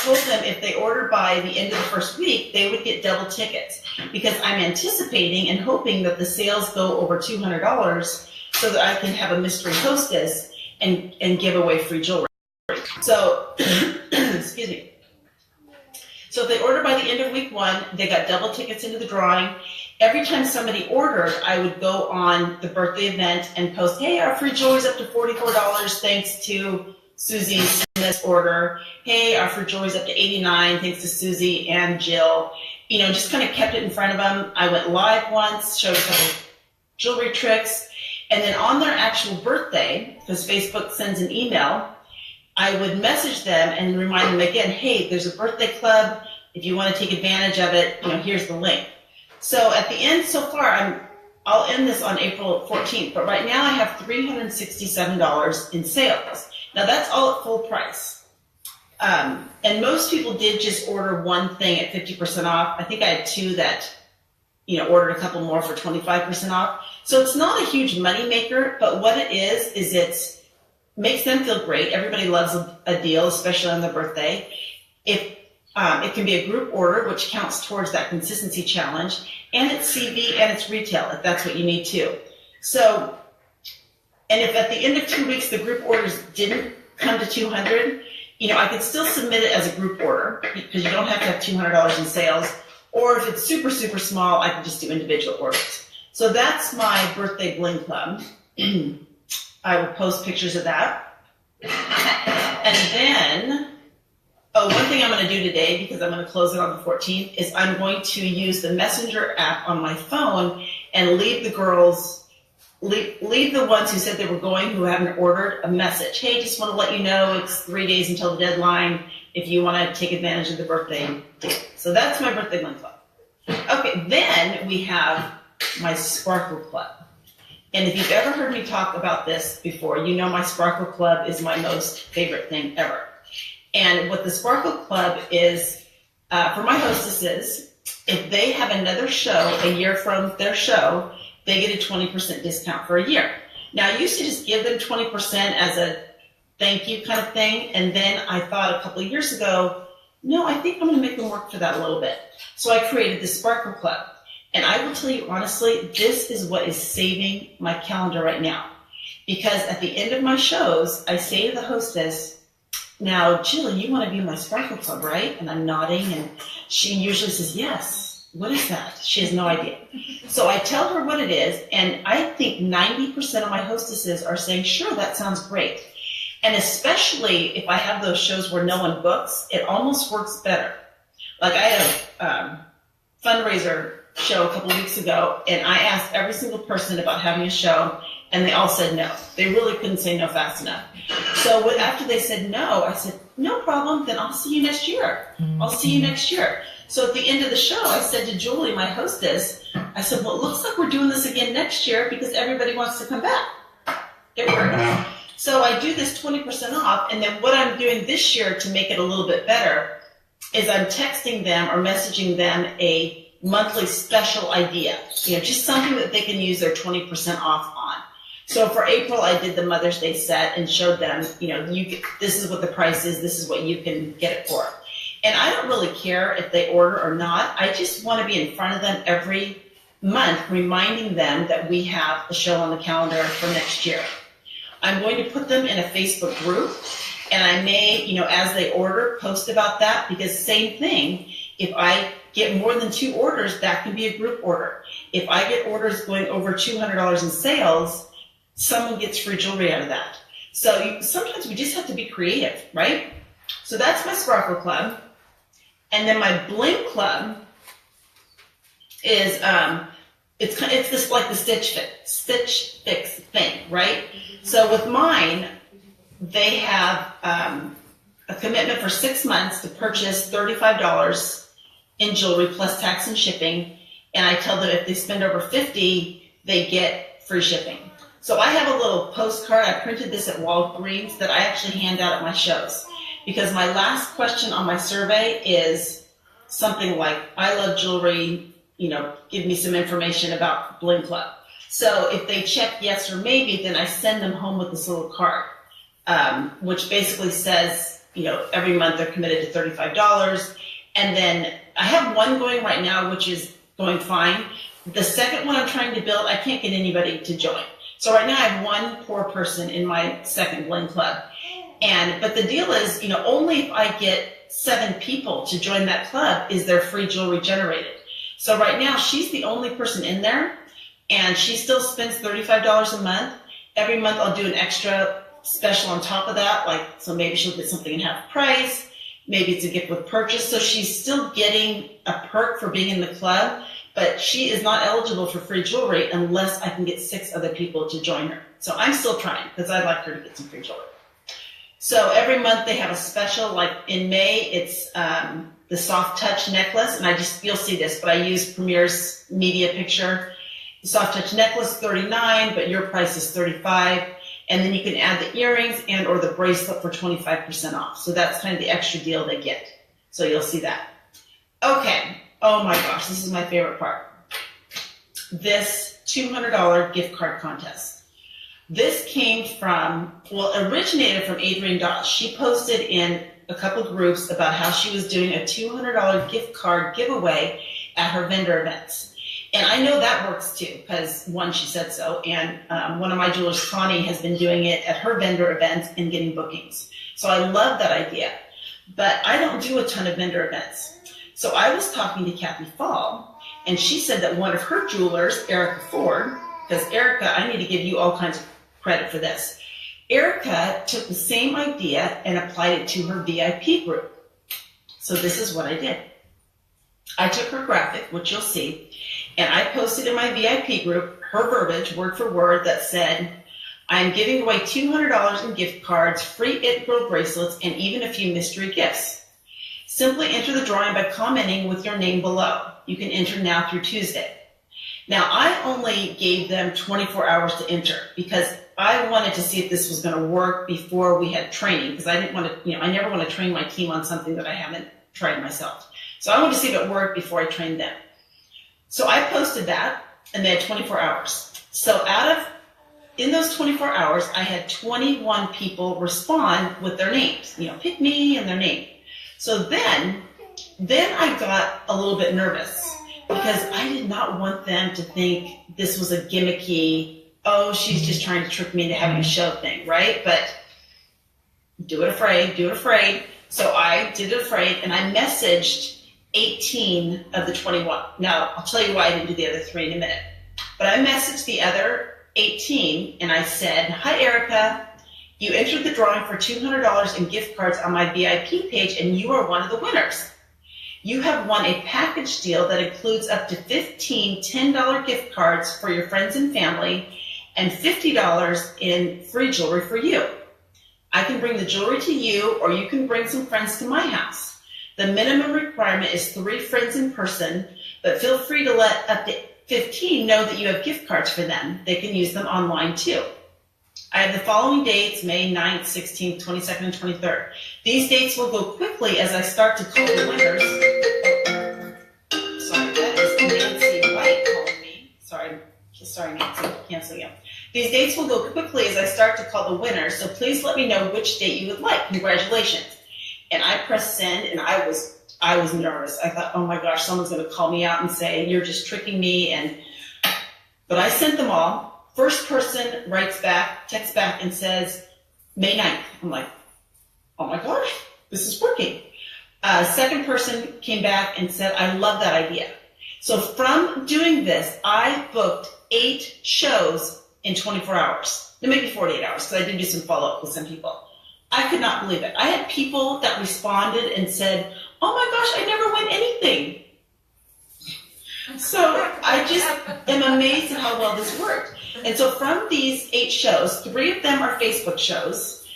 told them if they ordered by the end of the first week, they would get double tickets because I'm anticipating and hoping that the sales go over $200 so that I can have a mystery hostess and give away free jewelry. So, excuse me. So if they ordered by the end of week 1, they got double tickets into the drawing. Every time somebody ordered, I would go on the birthday event and post, hey, our free jewelry's up to $44 thanks to Susie Smith's order. Hey, our free jewelry's up to $89 thanks to Susie and Jill. Just kind of kept it in front of them. I went live once, showed a couple jewelry tricks, and then on their actual birthday, because Facebook sends an email, I would message them and remind them again, hey, there's a birthday club. If you want to take advantage of it, here's the link. So at the end, so far, I'll end this on April 14th, but right now I have $367 in sales. Now that's all at full price. And most people did just order one thing at 50% off. I think I had two that, ordered a couple more for 25% off. So it's not a huge money maker, but what it is it makes them feel great. Everybody loves a deal, especially on their birthday. It can be a group order, which counts towards that consistency challenge, and it's CV and it's retail, if that's what you need too. So, and if at the end of 2 weeks the group orders didn't come to 200, I could still submit it as a group order because you don't have to have $200 in sales. Or if it's super, super small, I can just do individual orders. So that's my birthday bling club. I will post pictures of that. And then, one thing I'm going to do today, because I'm going to close it on the 14th, is I'm going to use the Messenger app on my phone and leave the girls, leave the ones who said they were going who haven't ordered a message. Hey, just want to let you know it's 3 days until the deadline if you want to take advantage of the birthday deal. So that's my birthday bling club. Okay, then we have my Sparkle Club. And if you've ever heard me talk about this before, my Sparkle Club is my most favorite thing ever. And what the Sparkle Club is, for my hostesses, if they have another show a year from their show, they get a 20% discount for a year. Now, I used to just give them 20% as a thank you kind of thing, and then I thought a couple of years ago, no, I think I'm going to make them work for that a little bit. So I created the Sparkle Club. And I will tell you honestly, this is what is saving my calendar right now. Because at the end of my shows, I say to the hostess, now, Jill, you want to be in my Sparkle Club, right? And I'm nodding, and she usually says, yes. What is that? She has no idea. So I tell her what it is, and I think 90% of my hostesses are saying, sure, that sounds great. And especially if I have those shows where no one books, it almost works better. Like I had a fundraiser show a couple of weeks ago, and I asked every single person about having a show, and they all said no. They really couldn't say no fast enough. So after they said no, I said, no problem, then I'll see you next year. I'll see you next year. So at the end of the show, I said to Julie, my hostess, I said, well, it looks like we're doing this again next year because everybody wants to come back. It worked. So I do this 20% off, and then what I'm doing this year to make it a little bit better is I'm texting them or messaging them a monthly special idea, just something that they can use their 20% off on. So for April, I did the Mother's Day set and showed them, this is what the price is, this is what you can get it for. And I don't really care if they order or not. I just want to be in front of them every month, reminding them that we have a show on the calendar for next year. I'm going to put them in a Facebook group, and I may, as they order, post about that, because same thing, if I get more than 2 orders, that can be a group order. If I get orders going over $200 in sales, someone gets free jewelry out of that. So sometimes we just have to be creative, right? So that's my Sparkle Club. And then my Bling Club is, it's just like the Stitch Fix thing, right? So with mine, they have a commitment for 6 months to purchase $35 in jewelry plus tax and shipping. And I tell them if they spend over $50, they get free shipping. So I have a little postcard. I printed this at Walgreens that I actually hand out at my shows. Because my last question on my survey is something like, I love jewelry, give me some information about Bling Club. So if they check yes or maybe, then I send them home with this little card, which basically says, every month they're committed to $35. And then I have one going right now, which is going fine. The second one I'm trying to build, I can't get anybody to join. So right now I have one poor person in my second Bling Club. But the deal is, only if I get 7 people to join that club is there free jewelry generated. So right now she's the only person in there, and she still spends $35 a month. Every month I'll do an extra special on top of that, so maybe she'll get something in half price. Maybe it's a gift with purchase. So she's still getting a perk for being in the club, but she is not eligible for free jewelry unless I can get 6 other people to join her. So I'm still trying because I'd like her to get some free jewelry. So every month they have a special, like in May, it's the soft touch necklace, and you'll see this, but I use Premier's media picture. The soft touch necklace, $39, but your price is $35. And then you can add the earrings and or the bracelet for 25% off. So that's kind of the extra deal they get. So you'll see that. Okay. Oh my gosh, this is my favorite part. This $200 gift card contest. This originated from Adrienne Dawes. She posted in a couple groups about how she was doing a $200 gift card giveaway at her vendor events. And I know that works too, because one, she said so, and one of my jewelers, Connie, has been doing it at her vendor events and getting bookings. So I love that idea. But I don't do a ton of vendor events. So I was talking to Kathy Fall, and she said that one of her jewelers, Erica Ford, because Erica, I need to give you all kinds of credit for this. Erica took the same idea and applied it to her VIP group. So this is what I did. I took her graphic, which you'll see, and I posted in my VIP group her verbiage, word for word, that said, I'm giving away $200 in gift cards, free It Girl bracelets, and even a few mystery gifts. Simply enter the drawing by commenting with your name below. You can enter now through Tuesday. Now, I only gave them 24 hours to enter because I wanted to see if this was going to work before we had training, because I didn't want to, I never want to train my team on something that I haven't tried myself. So I wanted to see if it worked before I trained them. So I posted that, and they had 24 hours. So in those 24 hours, I had 21 people respond with their names, pick me and their name. So then I got a little bit nervous because I did not want them to think this was a gimmicky, oh, she's just trying to trick me into having a show thing, right? But do it afraid. So I did it afraid, and I messaged 18 of the 21. Now, I'll tell you why I didn't do the other 3 in a minute. But I messaged the other 18, and I said, hi, Erica. You entered the drawing for $200 in gift cards on my VIP page, and you are one of the winners. You have won a package deal that includes up to 15 $10 gift cards for your friends and family and $50 in free jewelry for you. I can bring the jewelry to you, or you can bring some friends to my house. The minimum requirement is 3 friends in person, but feel free to let up to 15 know that you have gift cards for them. They can use them online too. I have the following dates, May 9th, 16th, 22nd, and 23rd. These dates will go quickly as I start to call the winners. Sorry, that is Nancy White calling me. Sorry, Nancy, cancel you. These dates will go quickly as I start to call the winners, so please let me know which date you would like. Congratulations. And I pressed send, and I was nervous. I thought, oh my gosh, someone's going to call me out and say, you're just tricking me. But I sent them all. First person texts back and says, May 9th. I'm like, oh my gosh, this is working. Second person came back and said, I love that idea. So from doing this, I booked 8 shows in 24 hours. Maybe 48 hours, because I did do some follow-up with some people. I could not believe it. I had people that responded and said, oh my gosh, I never win anything. So I just am amazed at how well this worked. And so from these 8 shows, 3 of them are Facebook shows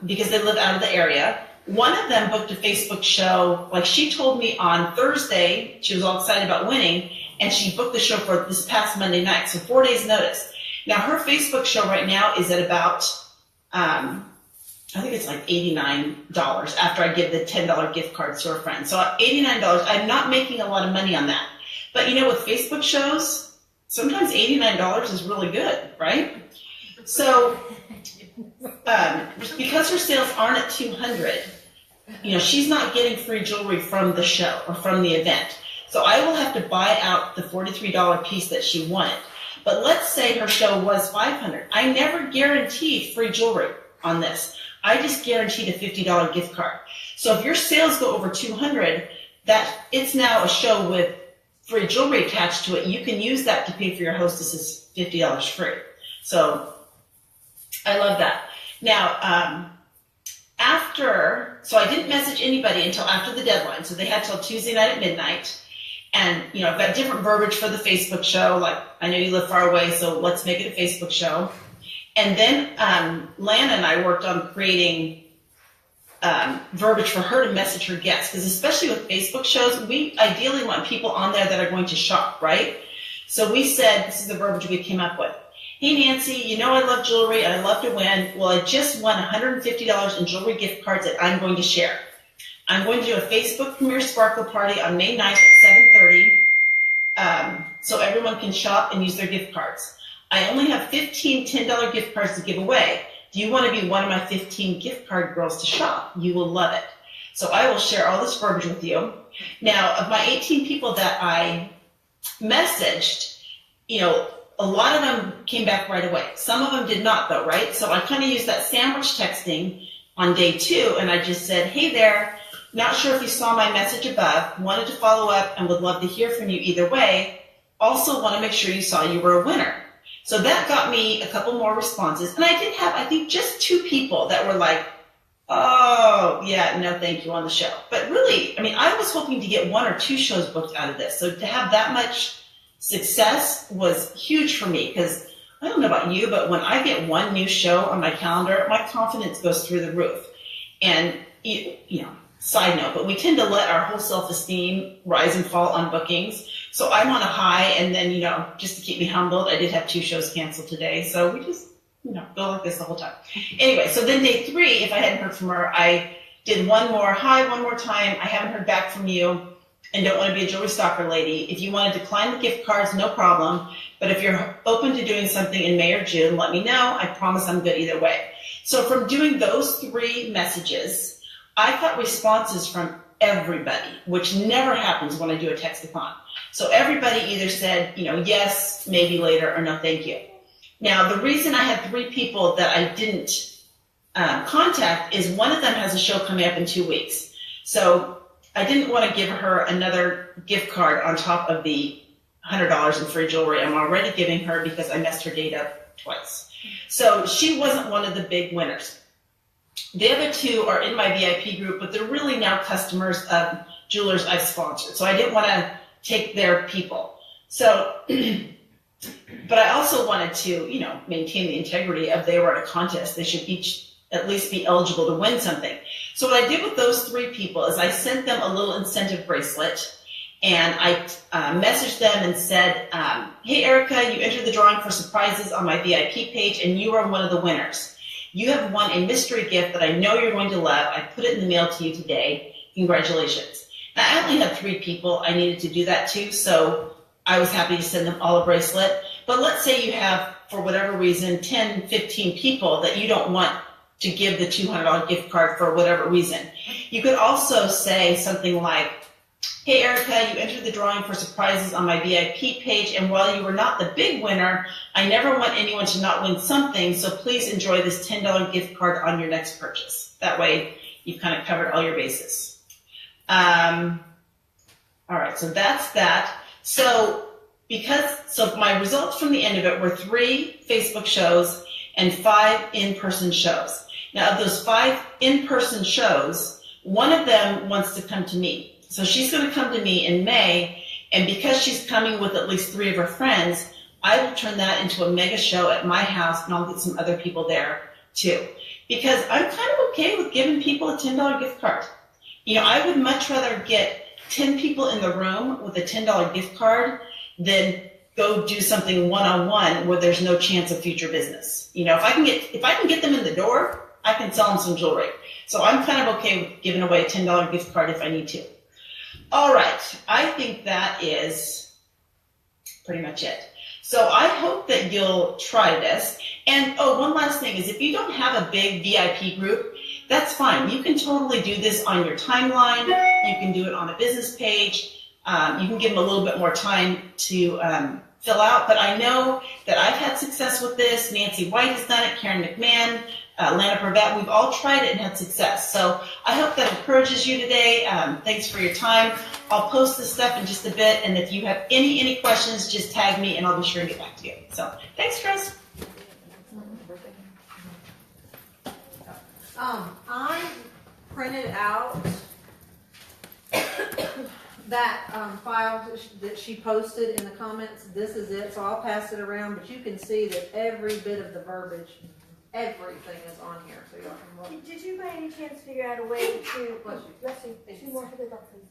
because they live out of the area. One of them booked a Facebook show, like she told me on Thursday, she was all excited about winning, and she booked the show for this past Monday night, so 4 days notice. Now her Facebook show right now is at about, I think it's like $89 after I give the $10 gift cards to her friend. So $89, I'm not making a lot of money on that. But with Facebook shows, sometimes $89 is really good, right? So because her sales aren't at 200, she's not getting free jewelry from the show or from the event. So I will have to buy out the $43 piece that she wanted. But let's say her show was 500. I never guaranteed free jewelry on this. I just guaranteed a $50 gift card. So if your sales go over 200, that it's now a show with free jewelry attached to it. You can use that to pay for your hostess's $50 free. So I love that. Now, so I didn't message anybody until after the deadline. So they had till Tuesday night at midnight. And, I've got different verbiage for the Facebook show. Like, I know you live far away, so let's make it a Facebook show. And then Lana and I worked on creating verbiage for her to message her guests, because especially with Facebook shows, we ideally want people on there that are going to shop, right? So we said, this is the verbiage we came up with. Hey Nancy, you know I love jewelry and I love to win. Well, I just won $150 in jewelry gift cards that I'm going to share. I'm going to do a Facebook Premiere Sparkle Party on May 9th at 7:30, so everyone can shop and use their gift cards. I only have 15 $10 gift cards to give away. Do you want to be one of my 15 gift card girls to shop? You will love it. So I will share all this verbiage with you. Now, of my 18 people that I messaged, a lot of them came back right away. Some of them did not though, right? So I kind of used that sandwich texting on day 2, and I just said, hey there, not sure if you saw my message above, wanted to follow up and would love to hear from you either way. Also want to make sure you saw you were a winner. So that got me a couple more responses. And I did have, I think, just 2 people that were like, oh, yeah, no, thank you on the show. But really, I was hoping to get 1 or 2 shows booked out of this. So to have that much success was huge for me, because I don't know about you, but when I get 1 new show on my calendar, my confidence goes through the roof. And, side note, but we tend to let our whole self-esteem rise and fall on bookings. So I'm on a high, and then, just to keep me humbled, I did have 2 shows canceled today. So we just, go like this the whole time. Anyway, so then day 3, if I hadn't heard from her, I did 1 more, hi, 1 more time. I haven't heard back from you and don't want to be a jewelry stalker lady. If you want to decline the gift cards, no problem. But if you're open to doing something in May or June, let me know. I promise I'm good either way. So from doing those 3 messages, I got responses from everybody, which never happens when I do a text-a-thon. So everybody either said, yes, maybe later, or no, thank you. Now, the reason I had 3 people that I didn't contact is one of them has a show coming up in 2 weeks. So I didn't want to give her another gift card on top of the $100 in free jewelry I'm already giving her, because I messed her date up twice. So she wasn't one of the big winners. The other 2 are in my VIP group, but they're really now customers of jewelers I've sponsored. So I didn't want to take their people. So, but I also wanted to, maintain the integrity of they were at a contest. They should each at least be eligible to win something. So what I did with those 3 people is I sent them a little incentive bracelet, and I messaged them and said, hey, Erica, you entered the drawing for surprises on my VIP page, and you are one of the winners. You have won a mystery gift that I know you're going to love. I put it in the mail to you today. Congratulations. Now, I only had 3 people I needed to do that to, so I was happy to send them all a bracelet. But let's say you have, for whatever reason, 10, 15 people that you don't want to give the $200 gift card for whatever reason. You could also say something like, hey, Erica, you entered the drawing for surprises on my VIP page, and while you were not the big winner, I never want anyone to not win something, so please enjoy this $10 gift card on your next purchase. That way, you've kind of covered all your bases. All right, so that's that. So my results from the end of it were 3 Facebook shows and 5 in-person shows. Now, of those 5 in-person shows, one of them wants to come to me. So she's going to come to me in May, and because she's coming with at least 3 of her friends, I will turn that into a mega show at my house, and I'll get some other people there too. Because I'm kind of okay with giving people a $10 gift card. I would much rather get 10 people in the room with a $10 gift card than go do something one-on-one where there's no chance of future business. If I can get them in the door, I can sell them some jewelry. So I'm kind of okay with giving away a $10 gift card if I need to. All right, I think that is pretty much it. So I hope that you'll try this. And one last thing is, if you don't have a big VIP group, that's fine. You can totally do this on your timeline. You can do it on a business page. You can give them a little bit more time to fill out. But I know that I've had success with this. Nancy White has done it, Karen McMahon, Lana Prevette. We've all tried it and had success. So I hope that encourages you today. Thanks for your time. I'll post this stuff in just a bit. And if you have any questions, just tag me and I'll be sure to get back to you. So thanks, Chris. I printed out that file that she posted in the comments, this is it, so I'll pass it around, but you can see that every bit of the verbiage, everything is on here, so y'all can look. Did you by any chance figure out a way to, Bless you. let's see, 2 more for the doctors.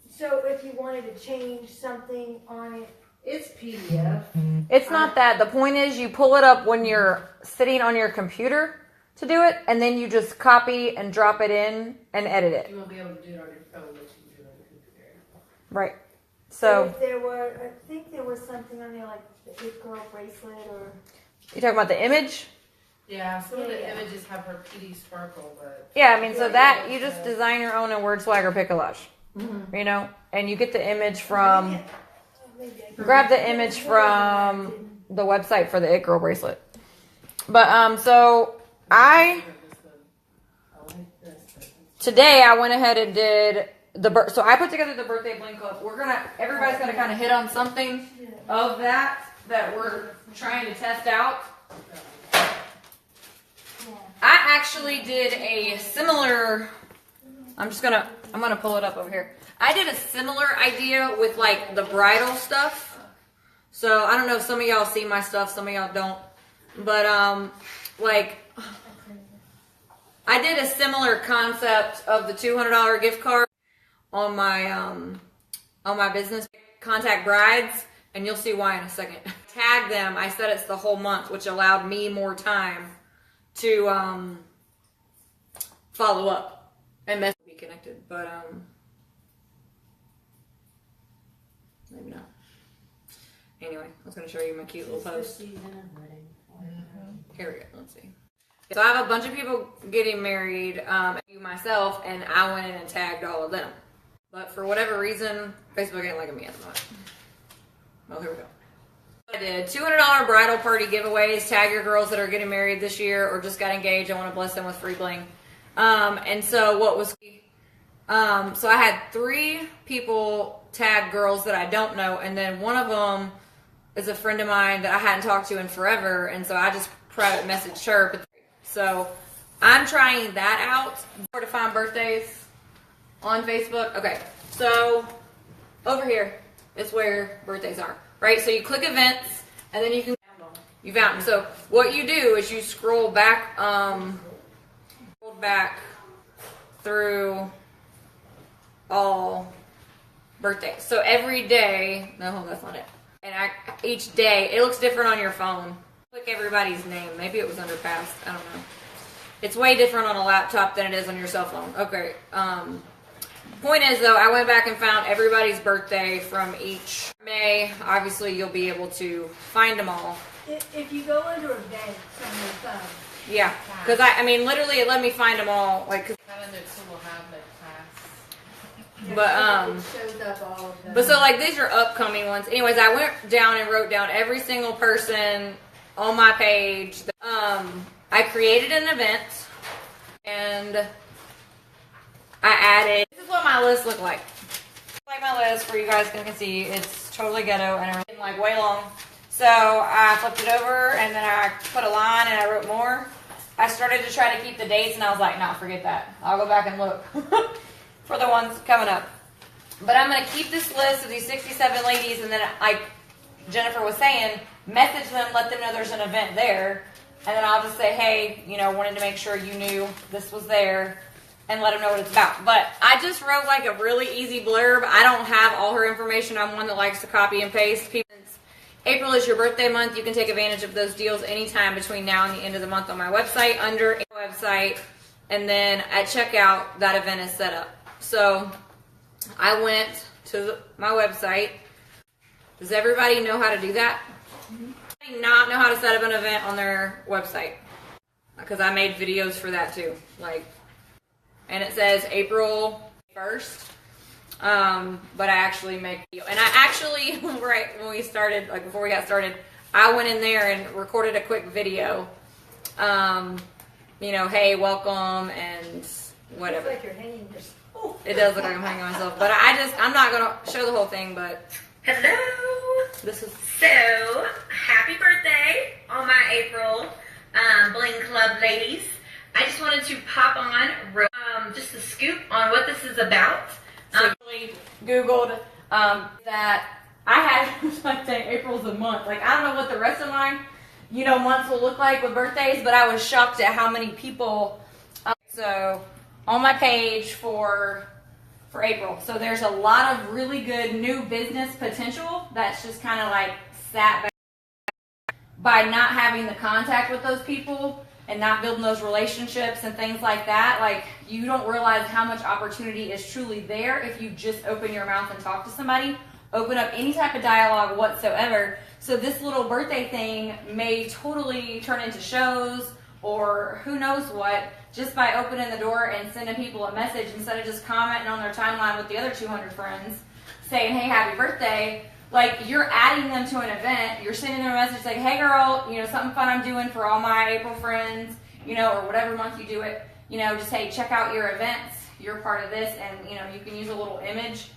So if you wanted to change something on it, It's PDF. It's not that. The point is you pull it up when you're sitting on your computer to do it, and then you just copy and drop it in and edit it. You won't be able to do it on your phone, but you can do it on your computer. Right. So, if there were, I think there was something on there like the It Girl bracelet or. you talking about the image? Yeah, some of the Yeah. images have her PD sparkle, but Yeah, I mean, so that, you just design your own in Word Swag or Piccolage. You know? And you get the image from, grab the image from the website for the It Girl bracelet. But, so, today I went ahead and did so I put together the birthday bling club. Everybody's gonna kind of hit on something of that we're trying to test out. I actually did a similar, I'm gonna pull it up over here. I did a similar idea with like the bridal stuff. So I don't know if some of y'all see my stuff, some of y'all don't. But like I did a similar concept of the $200 gift card on my business. Contact brides, and you'll see why in a second. Tag them. I said it's the whole month, which allowed me more time to follow up and be connected. But maybe not. Anyway, I was going to show you my cute little post. Here we go. Let's see. So I have a bunch of people getting married, myself, and I went in and tagged all of them. But for whatever reason, Facebook ain't liking me at the moment. Well, here we go. I did $200 bridal party giveaways. Tag your girls that are getting married this year or just got engaged. I want to bless them with free bling. And so what was, so I had 3 people tag girls that I don't know, and then one of them is a friend of mine that I hadn't talked to in forever, and so I just private messaged her. But so I'm trying that out. Where to find birthdays on Facebook. Okay, so over here is where birthdays are, right? So you click events, and then you found them. So what you do is you scroll back through all birthdays. So every day, no, that's not it. And each day, it looks different on your phone. Click everybody's name. Maybe it was under past. I don't know. It's way different on a laptop than it is on your cell phone. Okay. Point is, though, I went back and found everybody's birthday from each May. Obviously, you'll be able to find them all. If you go under events on your phone. Yeah. Because, I mean, literally, it let me find them all. Like, kind of so we'll have the class. but, It shows up all of them. But so, like, these are upcoming ones. Anyways, I went down and wrote down every single person on my page. I created an event, and I added, this is what my list looked like. Like my list, where you guys can see, it's totally ghetto and everything, like, way long. So I flipped it over, and then I put a line, and I wrote more. I started to try to keep the dates, and I was like, nah, forget that. I'll go back and look for the ones coming up. But I'm going to keep this list of these 67 ladies, and then, like Jennifer was saying, message them, let them know there's an event there, and then I'll just say, hey, you know, wanted to make sure you knew this was there, and let them know what it's about. But I just wrote like a really easy blurb. I don't have all her information. I'm one that likes to copy and paste. April is your birthday month. You can take advantage of those deals anytime between now and the end of the month on my website, under my website, and then at checkout, that event is set up. So I went to my website. Does everybody know how to do that? Not know how to set up an event on their website, because I made videos for that too. Like, and it says April 1st, but I actually make video. And I actually, right when we started, like before we got started, I went in there and recorded a quick video. You know, hey, welcome and whatever. It's like you're hanging yourself. It does look like I'm hanging myself, but I'm not gonna show the whole thing. But hello. This is So, happy birthday, all my April Bling Club ladies. I just wanted to pop on. just a scoop on what this is about. Really Googled that I had like saying April's a month. Like I don't know what the rest of my months will look like with birthdays, but I was shocked at how many people. So on my page for April, so there's a lot of really good new business potential that's just kind of like sat back by not having the contact with those people and not building those relationships and things like that. Like you don't realize how much opportunity is truly there if you just open your mouth and talk to somebody, open up any type of dialogue whatsoever. So this little birthday thing may totally turn into shows or who knows what, just by opening the door and sending people a message instead of just commenting on their timeline with the other 200 friends saying, hey, happy birthday. Like you're adding them to an event, you're sending them a message like, hey girl, something fun I'm doing for all my April friends, or whatever month you do it, just hey, check out your events, you're part of this, and you can use a little image.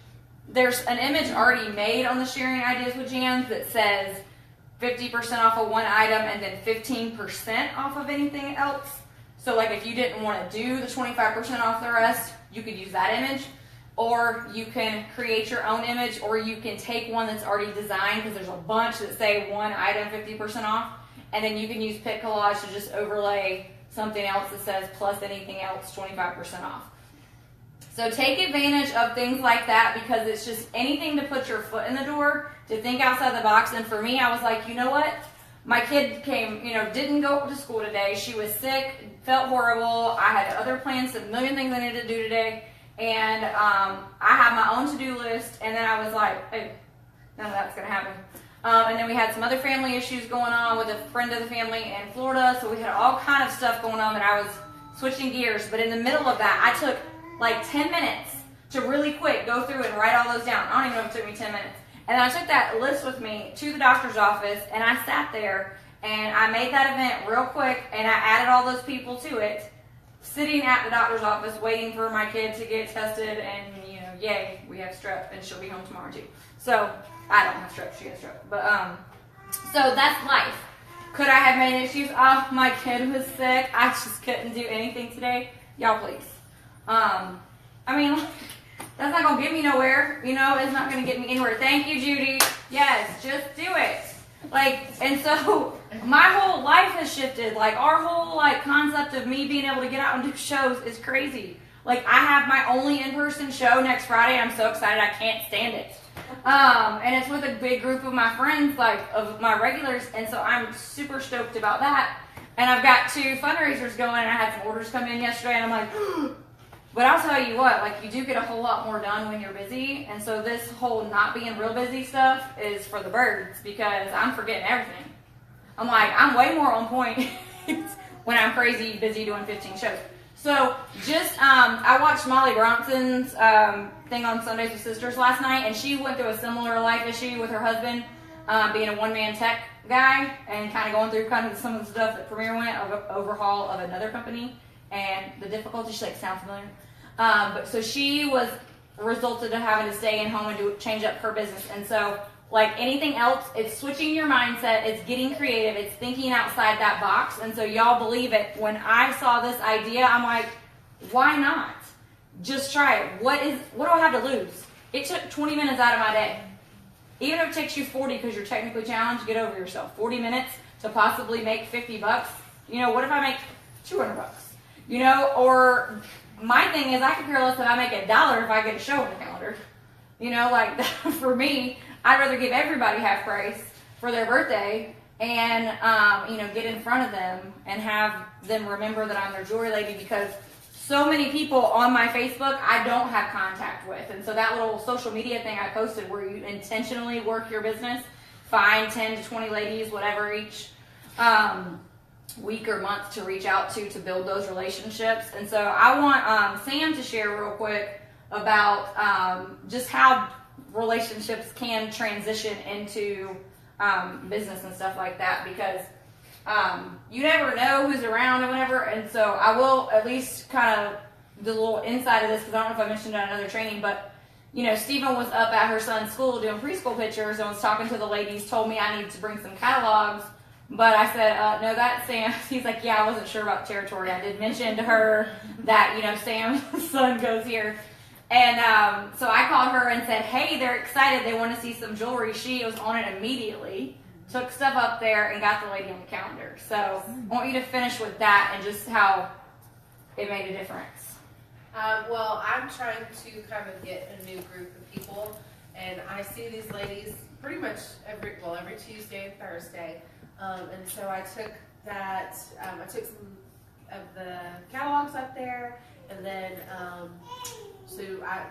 There's an image already made on the Sharing Ideas with Jans that says 50% off of one item and then 15% off of anything else. So like if you didn't want to do the 25% off the rest, you could use that image. Or you can create your own image, or you can take one that's already designed, because there's a bunch that say one item 50% off, and then you can use Pic Collage to just overlay something else that says plus anything else 25% off. So take advantage of things like that, because it's just anything to put your foot in the door, to think outside the box. And for me, I was like, you know what? My kid came, didn't go to school today. She was sick, felt horrible. I had other plans, a million things I needed to do today. And I had my own to-do list, and then I was like, hey, none of that's going to happen. And then we had some other family issues going on with a friend of the family in Florida, so we had all kind of stuff going on that I was switching gears. But in the middle of that, I took like 10 minutes to really quick go through and write all those down. I don't even know if it took me 10 minutes. And I took that list with me to the doctor's office, and I sat there, and I made that event real quick, and I added all those people to it. Sitting at the doctor's office waiting for my kid to get tested, and yay, we have strep, and she'll be home tomorrow too. So I don't have strep, she has strep. But so that's life. Could I have made an excuse? Oh, my kid was sick, I just couldn't do anything today. Y'all please. I mean, that's not gonna get me nowhere. It's not gonna get me anywhere. Thank you, Judy. Yes, just do it. And so my whole life has shifted. Our whole concept of me being able to get out and do shows is crazy. I have my only in-person show next Friday. I'm so excited, I can't stand it. And it's with a big group of my friends, of my regulars, and so I'm super stoked about that. And I've got 2 fundraisers going, and I had some orders come in yesterday, and I'm like, but I'll tell you what, you do get a whole lot more done when you're busy. And so this whole not being real busy stuff is for the birds, because I'm forgetting everything. I'm way more on point when I'm crazy busy doing 15 shows. So just, I watched Molly Bronson's thing on Sundays with Sisters last night, and she went through a similar life issue with her husband, being a one-man tech guy, and kind of going through some of the stuff that Premier went, of overhaul of another company, and the difficulty. She sound familiar? But so she resulted to having to stay in home and change up her business. And so like anything else, it's switching your mindset, it's getting creative, it's thinking outside that box. And so y'all believe it. When I saw this idea, I'm like, why not? Just try it. What do I have to lose? It took 20 minutes out of my day. Even if it takes you 40 because you're technically challenged, get over yourself. 40 minutes to possibly make $50. What if I make $200? Or my thing is, I could care less if I make $1 if I get a show on the calendar. For me, I'd rather give everybody half price for their birthday and, get in front of them and have them remember that I'm their jewelry lady, because so many people on my Facebook I don't have contact with. And so that little social media thing I posted where you intentionally work your business, find 10 to 20 ladies, whatever each week or month to reach out to build those relationships. And so I want Sam to share real quick about just how relationships can transition into business and stuff like that, because you never know who's around and whatever. And so I will at least kind of do a little inside of this, because I don't know if I mentioned it in another training, but Stephen was up at her son's school doing preschool pictures and was talking to the ladies, told me I needed to bring some catalogs But I said, no, that's Sam. He's like, yeah, I wasn't sure about territory. I did mention to her that, you know, Sam's son goes here. And so I called her and said, hey, they're excited. They want to see some jewelry. She was on it immediately, took stuff up there, and got the lady on the calendar. So I want you to finish with that and just how it made a difference. Well, I'm trying to kind of get a new group of people, and I see these ladies pretty much every Tuesday and Thursday. And so I took that, I took some of the catalogs up there, and then, so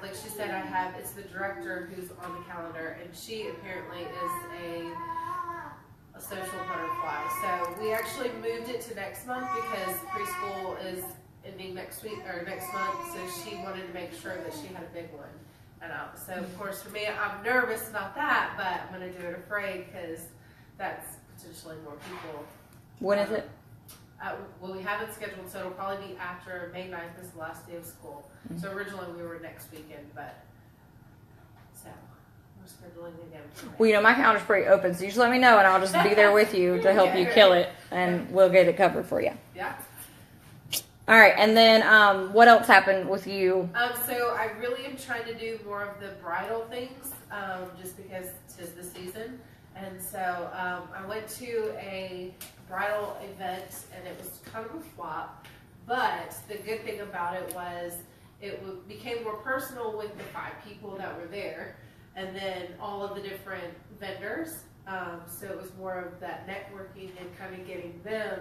like she said, it's the director who's on the calendar, and she apparently is a social butterfly. So we actually moved it to next month because preschool is ending next month, so she wanted to make sure that she had a big one. And so of course for me, I'm nervous about that, but I'm going to do it afraid because that's potentially more people. When is it? Well, we haven't scheduled, so it'll probably be after May 9th is the last day of school. So originally we were next weekend, but so we're scheduling again. Well, you know, my calendar's pretty open, so you just let me know and I'll just be there with you to help you kill it, and we'll get it covered for you. Yeah. All right, and then what else happened with you? So I really am trying to do more of the bridal things, just because 'tis the season. And so I went to a bridal event, and it was kind of a flop. But the good thing about it was it became more personal with the 5 people that were there, and then all of the different vendors. So it was more of that networking and kind of getting them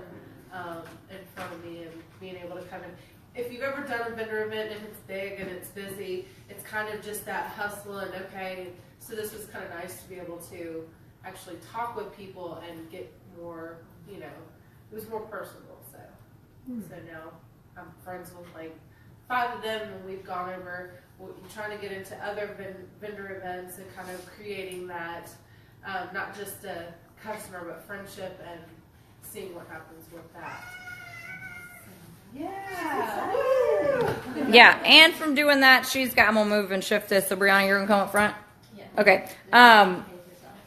in front of me and being able to kind of, if you've ever done a vendor event and it's big and it's busy, it's kind of just that hustle and okay. So this was kind of nice to be able to actually talk with people and get more, you know, it was more personal. So now I'm friends with like 5 of them, and we've gone over trying to get into other vendor events and kind of creating that, not just a customer but friendship, and seeing what happens with that. Yeah. Yeah, and from doing that, I'm gonna move and shift this. So Brianna, you're gonna come up front. Yeah. Okay.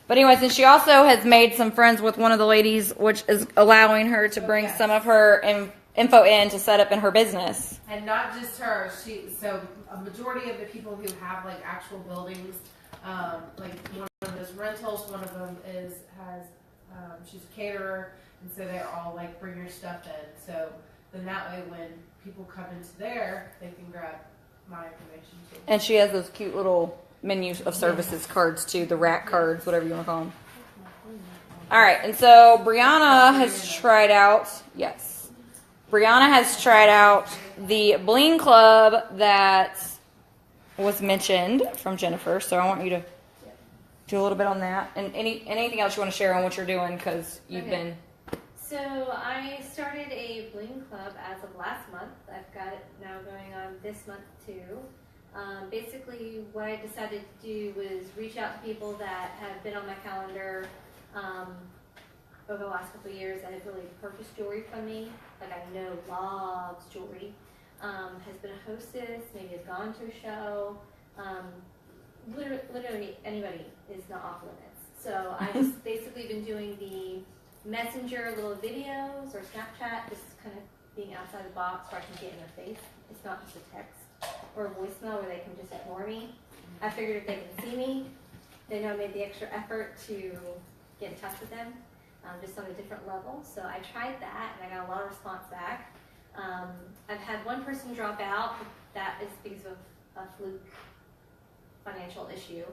But anyways, and she also has made some friends with one of the ladies, which is allowing her to bring some of her info in to set up in her business. And not just her. So a majority of the people who have like actual buildings, like one of those rentals, one of them she's a caterer, and so they're all like bring your stuff in. So then that way when people come into there, they can grab my information too. And she has those cute little menus of services cards too, the rack cards, whatever you want to call them. All right, and so Brianna has tried out, the Bling Club that was mentioned from Jennifer. So I want you to do a little bit on that, and anything else you want to share on what you're doing, because you've been. So I started a Bling Club as of last month. I've got it now going on this month too. Basically, what I decided to do was reach out to people that have been on my calendar over the last couple of years that have really purchased jewelry from me. Like I know loves jewelry, has been a hostess, maybe has gone to a show. Literally anybody is not off limits. So I've just basically been doing the Messenger little videos or Snapchat, just kind of being outside the box where I can get in their face. It's not just a text or a voicemail where they can just ignore me. I figured if they can see me, they know I made the extra effort to get in touch with them, just on a different level. So I tried that, and I got a lot of response back. I've had one person drop out. That is because of a fluke financial issue,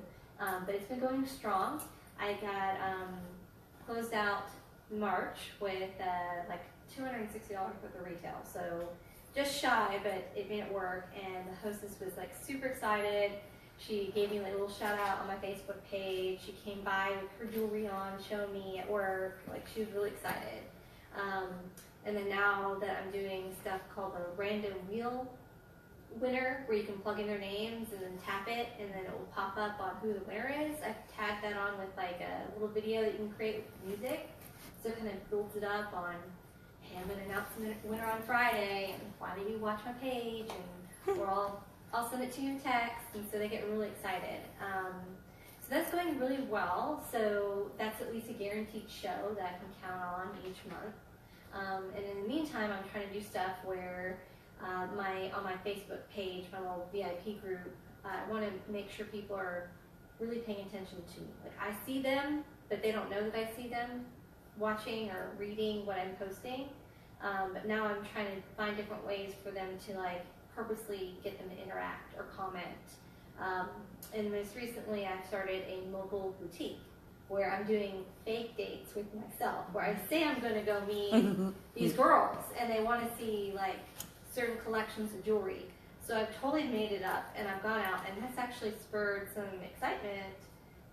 but it's been going strong. I got closed out March with like $260 worth of retail, so just shy, but it made it work. And the hostess was like super excited. She gave me like a little shout out on my Facebook page. She came by with her jewelry on, showing me at work. Like she was really excited. And then now that I'm doing stuff called the random wheel winner, where you can plug in their names and then tap it, and then it will pop up on who the winner is. I've tagged that on with like a little video that you can create with music. So it kind of builds it up on, hey, I'm going to announce the winner on Friday, and why do you watch my page? And I'll send it to you in text, and so they get really excited. So that's going really well. So that's at least a guaranteed show that I can count on each month. And in the meantime, I'm trying to do stuff where on my Facebook page, my little VIP group, I want to make sure people are really paying attention to me. Like, I see them, but they don't know that I see them watching or reading what I'm posting. But now I'm trying to find different ways for them to like purposely get them to interact or comment. And most recently, I started a mobile boutique where I'm doing fake dates with myself, where I say I'm going to go meet these girls, and they want to see like certain collections of jewelry. So I've totally made it up, and I've gone out, and that's actually spurred some excitement.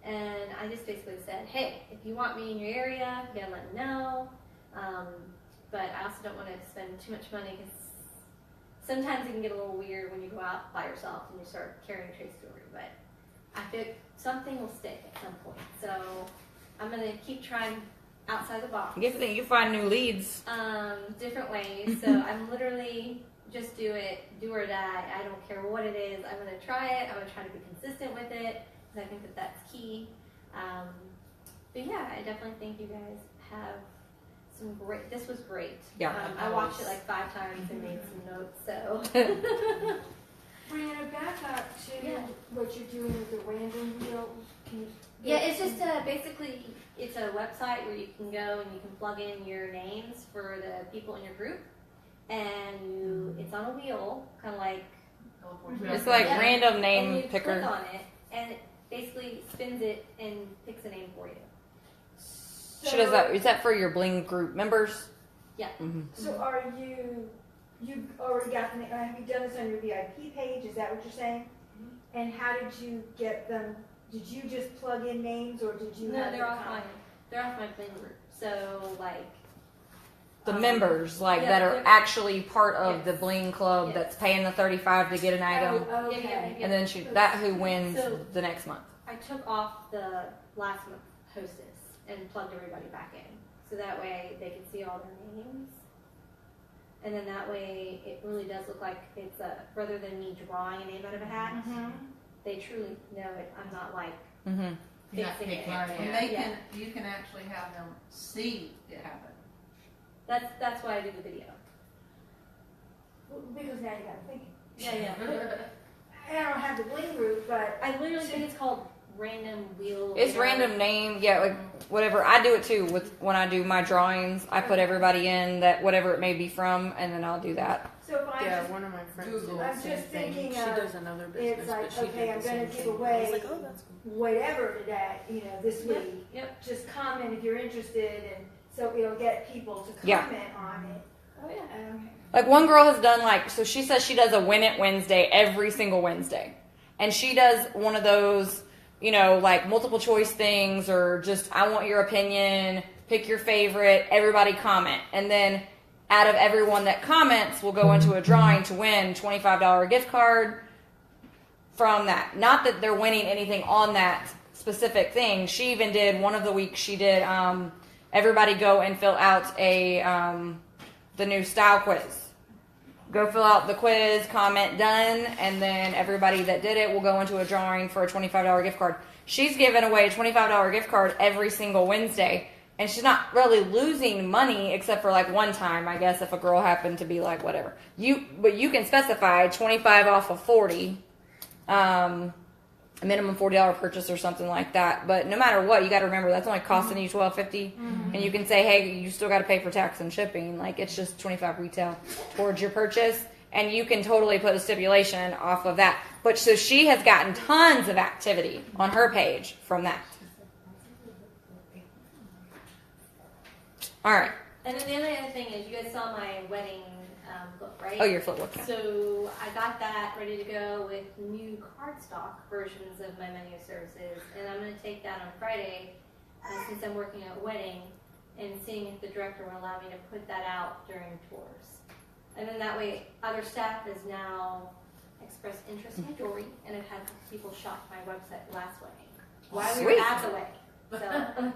And I just basically said, hey, if you want me in your area, you gotta let me know. But I also don't want to spend too much money because sometimes it can get a little weird when you go out by yourself and you start carrying trace jewelry. But I think something will stick at some point. So I'm gonna keep trying outside the box. You find new leads. Different ways. So I'm literally just do or die. I don't care what it is. I'm gonna try it. I'm gonna try to be consistent with it because I think that that's key. But yeah, I definitely think you guys have some great. This was great. Yeah. I watched it like 5 times and made some notes. So. Brianna, back up to Yeah. what you're doing with the random wheel. Can you Yeah, it's just basically it's a website where you can go and you can plug in your names for the people in your group, and it's on a wheel, kind of like It's like Yeah. random and name you picker. click on it, and it basically spins it and picks a name for you. She does that. Is that for your Bling group members? Yeah. Mm-hmm. So are you already got the, have you done this on your VIP page? Is that what you're saying? And how did you get them? Did you just plug in names or did you No, have they're them off my comment? Bling group. So like The members, like yeah, that are they're- actually part of Yes. the Bling Club Yes. that's paying the $35 to get an item, Oh, okay. Yeah. and then that who wins So- the next month. I took off the last month hostess and plugged everybody back in. So that way they can see all their names. And then that way it really does look like it's rather than me drawing a name out of a hat, they truly know it. I'm not like Mm-hmm. fixing it. And they Yeah. you can actually have them see it happen. That's why I do the video. Well, because now you got to think. Yeah. I don't have the Bling group, but I literally think it's called random wheel. It's random name, yeah, like whatever. I do it too with when I do my drawings. I put everybody in that whatever it may be from, and then I'll do that. so if I Yeah, just, one of my friends Google. did the I'm same just thing. thinking She of- does another business, it's like, but she okay, did I'm the gonna same give thing. I away was like, oh, that's cool. whatever today, this Yep, week. yep. Just comment if you're interested, and so it'll get people to Yeah. comment on it. Oh yeah. Okay. Like one girl has done so she says she does a Win It Wednesday every single Wednesday. And she does one of those, like multiple choice things or just, I want your opinion, pick your favorite, everybody comment. And then out of everyone that comments, we'll go into a drawing to win $25 gift card from that. Not that they're winning anything on that specific thing. She even did, one of the weeks she did, everybody go and fill out the new style quiz. Go fill out the quiz, comment done, and then everybody that did it will go into a drawing for a $25 gift card. She's giving away a $25 gift card every single Wednesday, and she's not really losing money except for like one time, I guess, if a girl happened to be like whatever. But you can specify 25 off of 40, a minimum $40 purchase or something like that. But no matter what, you got to remember that's only costing you $12.50, and you can say, hey, you still got to pay for tax and shipping. Like it's just $25 retail towards your purchase, and you can totally put a stipulation off of that. But so she has gotten tons of activity on her page from that. All right. And then the other thing is, you guys saw my wedding book, right? Oh, your flipbook. Yeah. So I got that ready to go with new cardstock versions of my menu of services, and I'm going to take that on Friday, since I'm working at a wedding, and seeing if the director will allow me to put that out during tours. And then that way, other staff has now expressed interest in my jewelry, and I've had people shop my website last wedding while we Sweet. were at the wedding. So.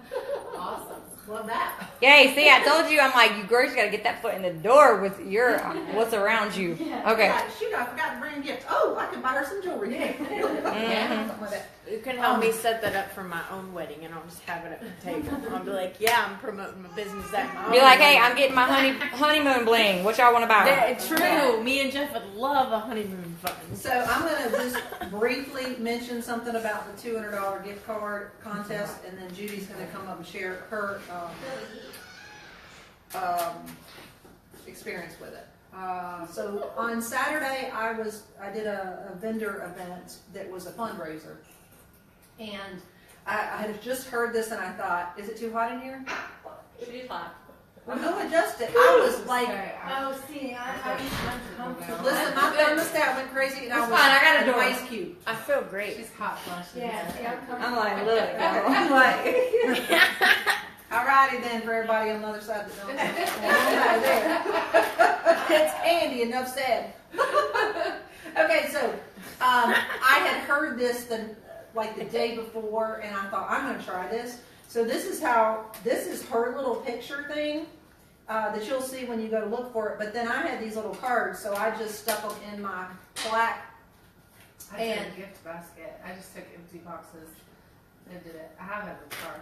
Awesome. Love that. Yay, see, I told you, I'm like, you girls got to get that foot in the door with your, what's around you. Yeah. Okay. Shoot, I forgot to bring a gift. Oh, oh, I can buy her some jewelry. Yeah, something like that. You can help me set that up for my own wedding, and I'll just have it at the table. I'll be like, yeah, I'm promoting my business at my own Be like, hey, wedding. I'm getting my honeymoon bling. What y'all want to buy? That's true. Me and Jeff would love a honeymoon fund. So I'm going to just briefly mention something about the $200 gift card contest, and then Judy's going to come up and share her experience with it. So on Saturday, I did a vendor event that was a fundraiser, and I had just heard this, and I thought, is it too hot in here? She's hot. I'm going to adjust it. I was like, Oh, see, I'm comfortable. listen, my thermostat went crazy, and I It's was fine, I got a an door. ice cube. I feel great. She's hot flushing. Yeah, see, I'm comfortable. I'm like, look. I'm like, alrighty then for everybody on the other side that don't know. It's Andy, enough said. Okay, so I had heard this like the day before, and I thought, I'm gonna try this. So this is her little picture thing that you'll see when you go to look for it. But then I had these little cards, so I just stuck them in my plaque. I did a gift basket. I just took empty boxes and did it. I have it in the car.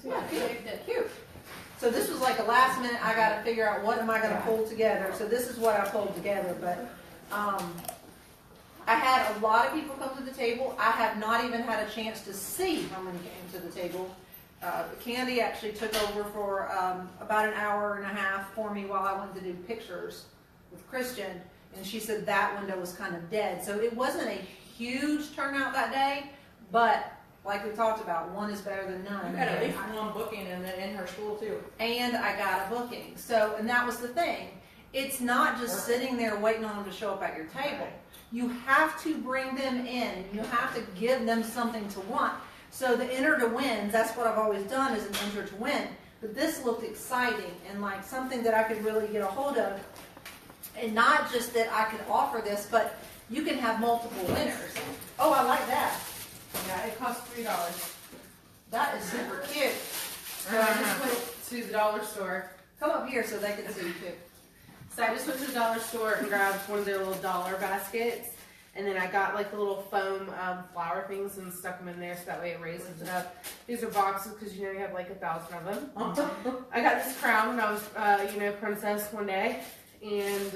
Yeah, cute. So this was like a last minute, I gotta figure out what am I gonna pull together. So this is what I pulled together, but I had a lot of people come to the table. I have not even had a chance to see how many came to the table. Candy actually took over for about an hour and a half for me while I went to do pictures with Christian, and she said that window was kind of dead. So it wasn't a huge turnout that day, but like we talked about, one is better than none. You got at least one booking in her school too. And I got a booking. So, and that was the thing. It's not just sitting there waiting on them to show up at your table. You have to bring them in. You have to give them something to want. So the enter to wins, that's what I've always done, is an enter to win. But this looked exciting and like something that I could really get a hold of. And not just that I could offer this, but you can have multiple winners. Oh, I like that. Yeah, it cost $3. That is super cute. So I just went to the dollar store. Come up here so they can see you too. So I just went to the dollar store and grabbed one of their little dollar baskets. And then I got like the little foam flower things and stuck them in there so that way it raises it up. These are boxes because you have like 1,000 of them. I got this crown when I was, princess one day. And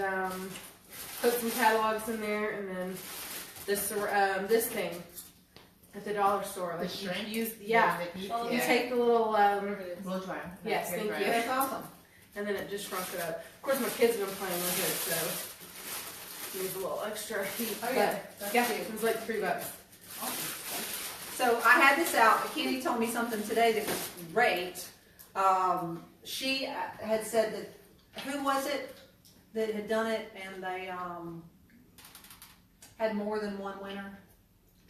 put some catalogs in there. And then this thing at the dollar store. Like you use, you take the little, Blow dry. yes, thank you. That's awesome. And then it just shrunk it up. Of course, my kids have been playing with it, so needs a little extra heat. Oh, yeah. But, That's yeah, cute. it was like $3. So I had this out. Kenny told me something today that was great. She had said that, who was it that had done it and they had more than one winner?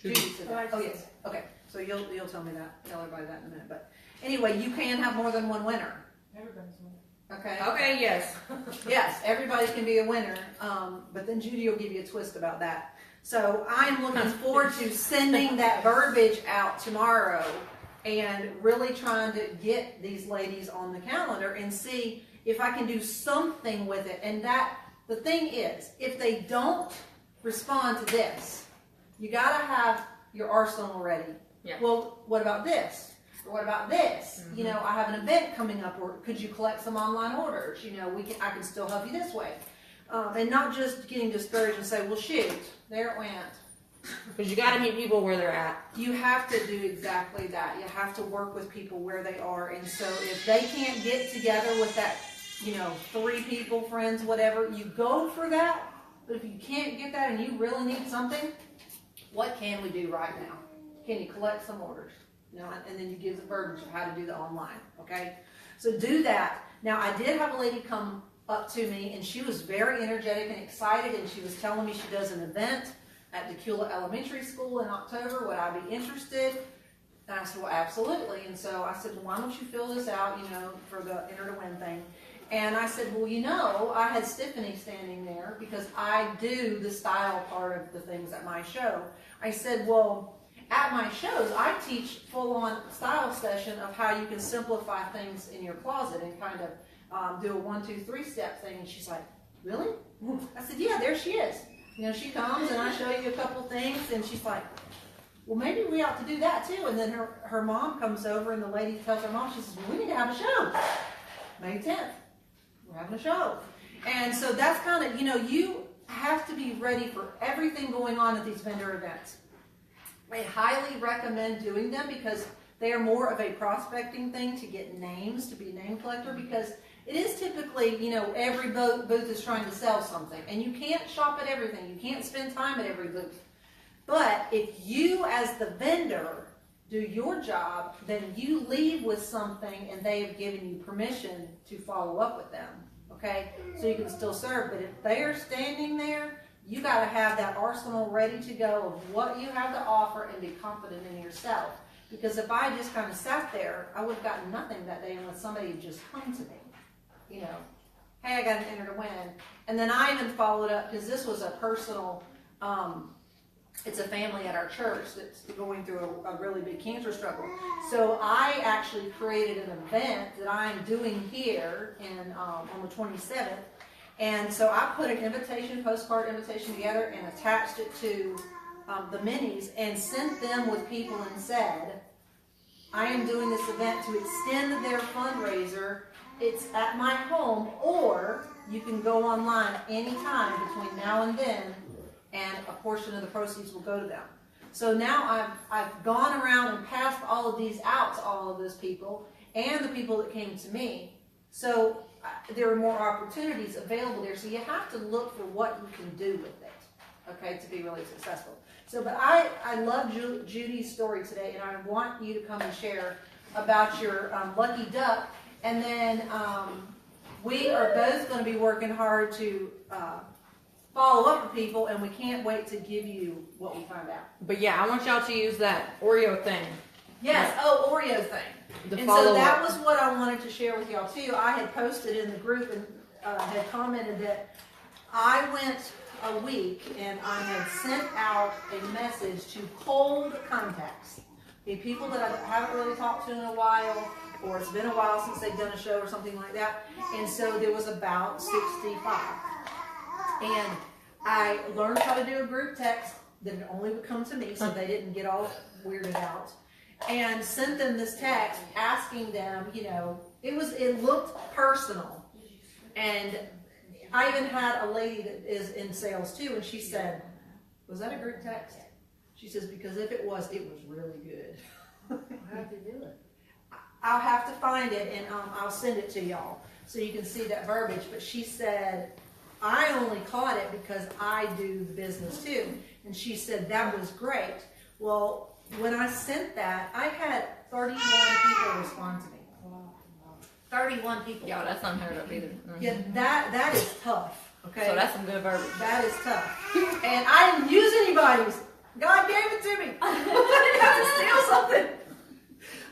Judy said that. Oh, yes. Okay. So you'll tell me that. Tell everybody that in a minute. But anyway, you can have more than one winner. Everybody's one. Okay. Okay, yes. Yes, everybody can be a winner, but then Judy will give you a twist about that. So I'm looking forward to sending that verbiage out tomorrow and really trying to get these ladies on the calendar and see if I can do something with it. And that, the thing is, if they don't respond to this, you gotta have your arsenal ready. Yeah. Well, what about this? Or what about this? Mm-hmm. You know, I have an event coming up, or could you collect some online orders? You know, I can still help you this way. And not just getting discouraged and say, well, shoot, there it went. Because you got to meet people where they're at. You have to do exactly that. You have to work with people where they are. And so if they can't get together with that, 3 people, friends, whatever, you go for that. But if you can't get that and you really need something, what can we do right now? Can you collect some orders? And then you give the verbiage of how to do the online, okay? So do that. Now, I did have a lady come up to me, and she was very energetic and excited, and she was telling me she does an event at Decula Elementary School in October. Would I be interested? And I said, well, absolutely. And so I said, well, why don't you fill this out, for the Enter to Win thing. And I said, well, I had Stephanie standing there because I do the style part of the things at my show. I said, well, at my shows, I teach full-on style session of how you can simplify things in your closet and kind of do a 1, 2, 3 step thing. And she's like, really? I said, yeah, there she is. You know, she comes and I show you a couple things, and she's like, well, maybe we ought to do that too. And then her mom comes over, and the lady tells her mom, she says, well, we need to have a show. May 10th, we're having a show. And so that's kind of, you know, you have to be ready for everything going on at these vendor events. I highly recommend doing them because they are more of a prospecting thing to get names, to be a name collector, because it is typically, you know, every booth is trying to sell something, and you can't shop at everything. You can't spend time at every booth. But if you, as the vendor, do your job, then you leave with something, and they have given you permission to follow up with them. Okay, so you can still serve. But if they are standing there, you got to have that arsenal ready to go of what you have to offer and be confident in yourself. Because if I just kind of sat there, I would have gotten nothing that day unless somebody had just come to me. You know, hey, I got an enter to win. And then I even followed up, because this was a personal, it's a family at our church that's going through a really big cancer struggle. So I actually created an event that I'm doing here on the 27th. And so I put an postcard invitation together and attached it to the minis and sent them with people and said, I am doing this event to extend their fundraiser. It's at my home, or you can go online anytime between now and then, and a portion of the proceeds will go to them. So now I've gone around and passed all of these out to all of those people and the people that came to me. So there are more opportunities available there. So you have to look for what you can do with it, okay, to be really successful. So, but I love Judy's story today, and I want you to come and share about your lucky duck. And then we are both going to be working hard to follow up with people, and we can't wait to give you what we find out. But yeah, I want y'all to use that Oreo thing. Yes, Oreo thing. And so that was what I wanted to share with y'all too. I had posted in the group and had commented that I went a week and I had sent out a message to cold contacts. The people that I haven't really talked to in a while, or it's been a while since they've done a show or something like that. And so there was about 65. And I learned how to do a group text that it only would come to me, so they didn't get all weirded out. And sent them this text asking them, you know, it looked personal. And I even had a lady that is in sales too, and she said, was that a group text? She says, because if it was really good. How'd you do it? I'll have to find it, and I'll send it to y'all so you can see that verbiage. But she said, I only caught it because I do the business too. And she said, that was great. Well, when I sent that, I had 31 people respond to me. 31 people. Yeah, that's not unheard of either. Mm-hmm. Yeah, that is tough. Okay. So that's some good verbiage. That is tough. And I didn't use anybody's. God gave it to me. I didn't have to steal something.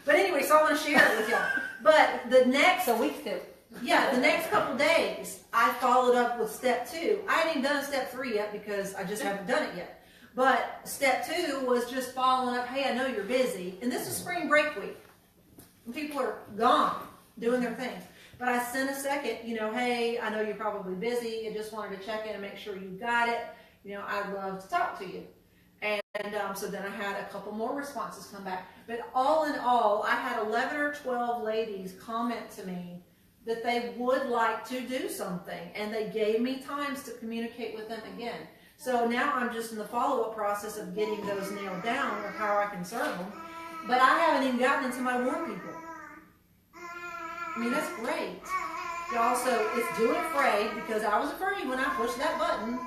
But anyway, so I want to share it with y'all. But the next the next couple days, I followed up with step 2. I hadn't even done step 3 yet because I just haven't done it yet. But step 2 was just following up. Hey, I know you're busy, and this is spring break week. And people are gone doing their things. But I sent a second, you know, hey, I know you're probably busy. I just wanted to check in and make sure you got it. You know, I'd love to talk to you. And so then I had a couple more responses come back. But all in all, I had 11 or 12 ladies comment to me that they would like to do something. And they gave me times to communicate with them again. So now I'm just in the follow-up process of getting those nailed down of how I can serve them. But I haven't even gotten into my warm people. I mean, that's great. Y'all, so it's doing afraid because I was afraid when I pushed that button.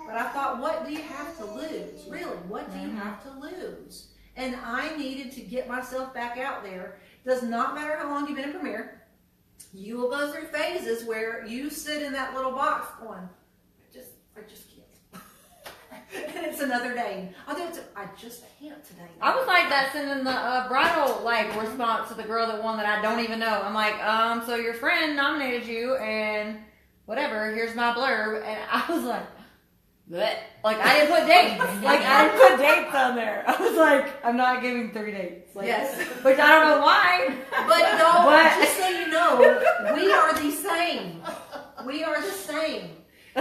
But I thought, what do you have to lose? Really, what do you have to lose? And I needed to get myself back out there. Does not matter how long you've been in Premier. You will go through phases where you sit in that little box going, I just can't. And it's another day. I'll do it. I just can't today. I was like that sending the bridal response to the girl that won that I don't even know. I'm like, so your friend nominated you and whatever, here's my blurb. And I was like, bleh. Like I didn't put dates. I didn't put dates on there. I was like, I'm not giving 3 dates. Yes. Which I don't know why. But no, just so you know, we are the same. We are the same.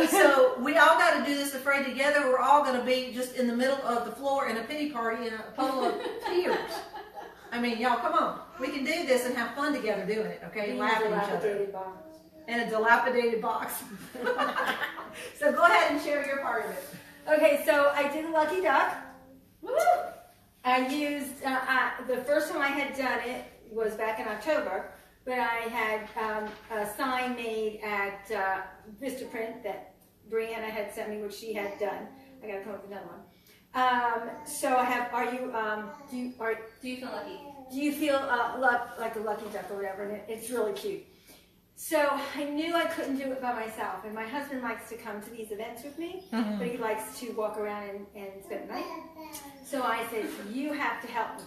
So we all got to do this afraid together. We're all going to be just in the middle of the floor in a pity party in a puddle of tears. I mean, y'all, come on. We can do this and have fun together doing it, okay? Laugh at each other. In a dilapidated box. So go ahead and share your part of it. Okay, so I did a lucky duck. Woo! I used, the first time I had done it was back in October, but I had a sign made at Vistaprint that Brianna had sent me, which she had done. I gotta come up with another one. So I have, do you feel lucky? Do you feel like a lucky duck or whatever, and it's really cute. So I knew I couldn't do it by myself, and my husband likes to come to these events with me, but he likes to walk around and spend the night. So I said, you have to help me.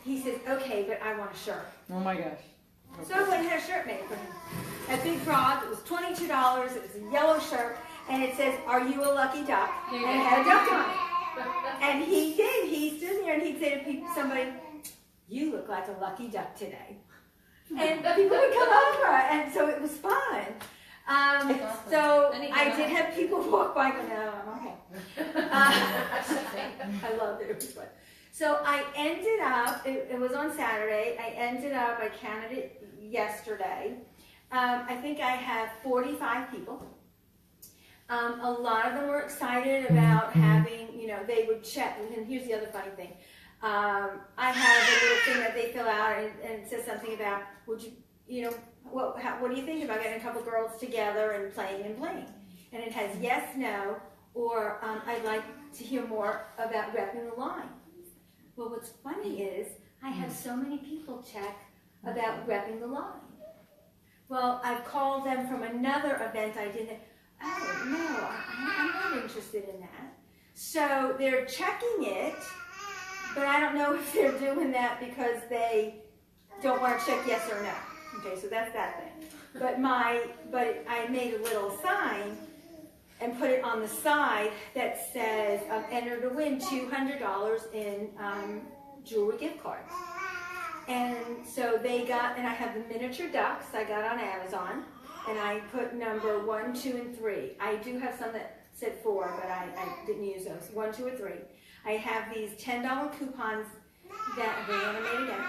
He says, okay, but I want a shirt. Oh my gosh. So I went and had a shirt made for him. At Big Frog, it was $22, it was a yellow shirt, and it says, are you a lucky duck? And it had a duck on it. And he did, he stood there and he'd say to people, somebody, you look like a lucky duck today. And people would come over, and so it was fun. So I did have people walk by, but no, I'm okay. I loved it, it was fun. So I ended up, it was on Saturday, I counted it yesterday. I think I have 45 people. A lot of them were excited about having, they would check, and here's the other funny thing. I have a little thing that they fill out, and it says something about, what do you think about getting a couple girls together and playing? And it has yes, no, or I'd like to hear more about repping the line. Well, what's funny is I have so many people check about repping the line. Well, I've called them from another event I did. Oh, no, I'm not interested in that. So they're checking it, but I don't know if they're doing that because they don't want to check yes or no. Okay, so that's that thing. But I made a little sign and put it on the side that says, enter to win $200 in jewelry gift cards. And so they got, and I have the miniature ducks I got on Amazon, and I put number 1, 2, and 3. I do have some that said 4, but I didn't use those. 1, 2, or 3. I have these $10 coupons that are animated again.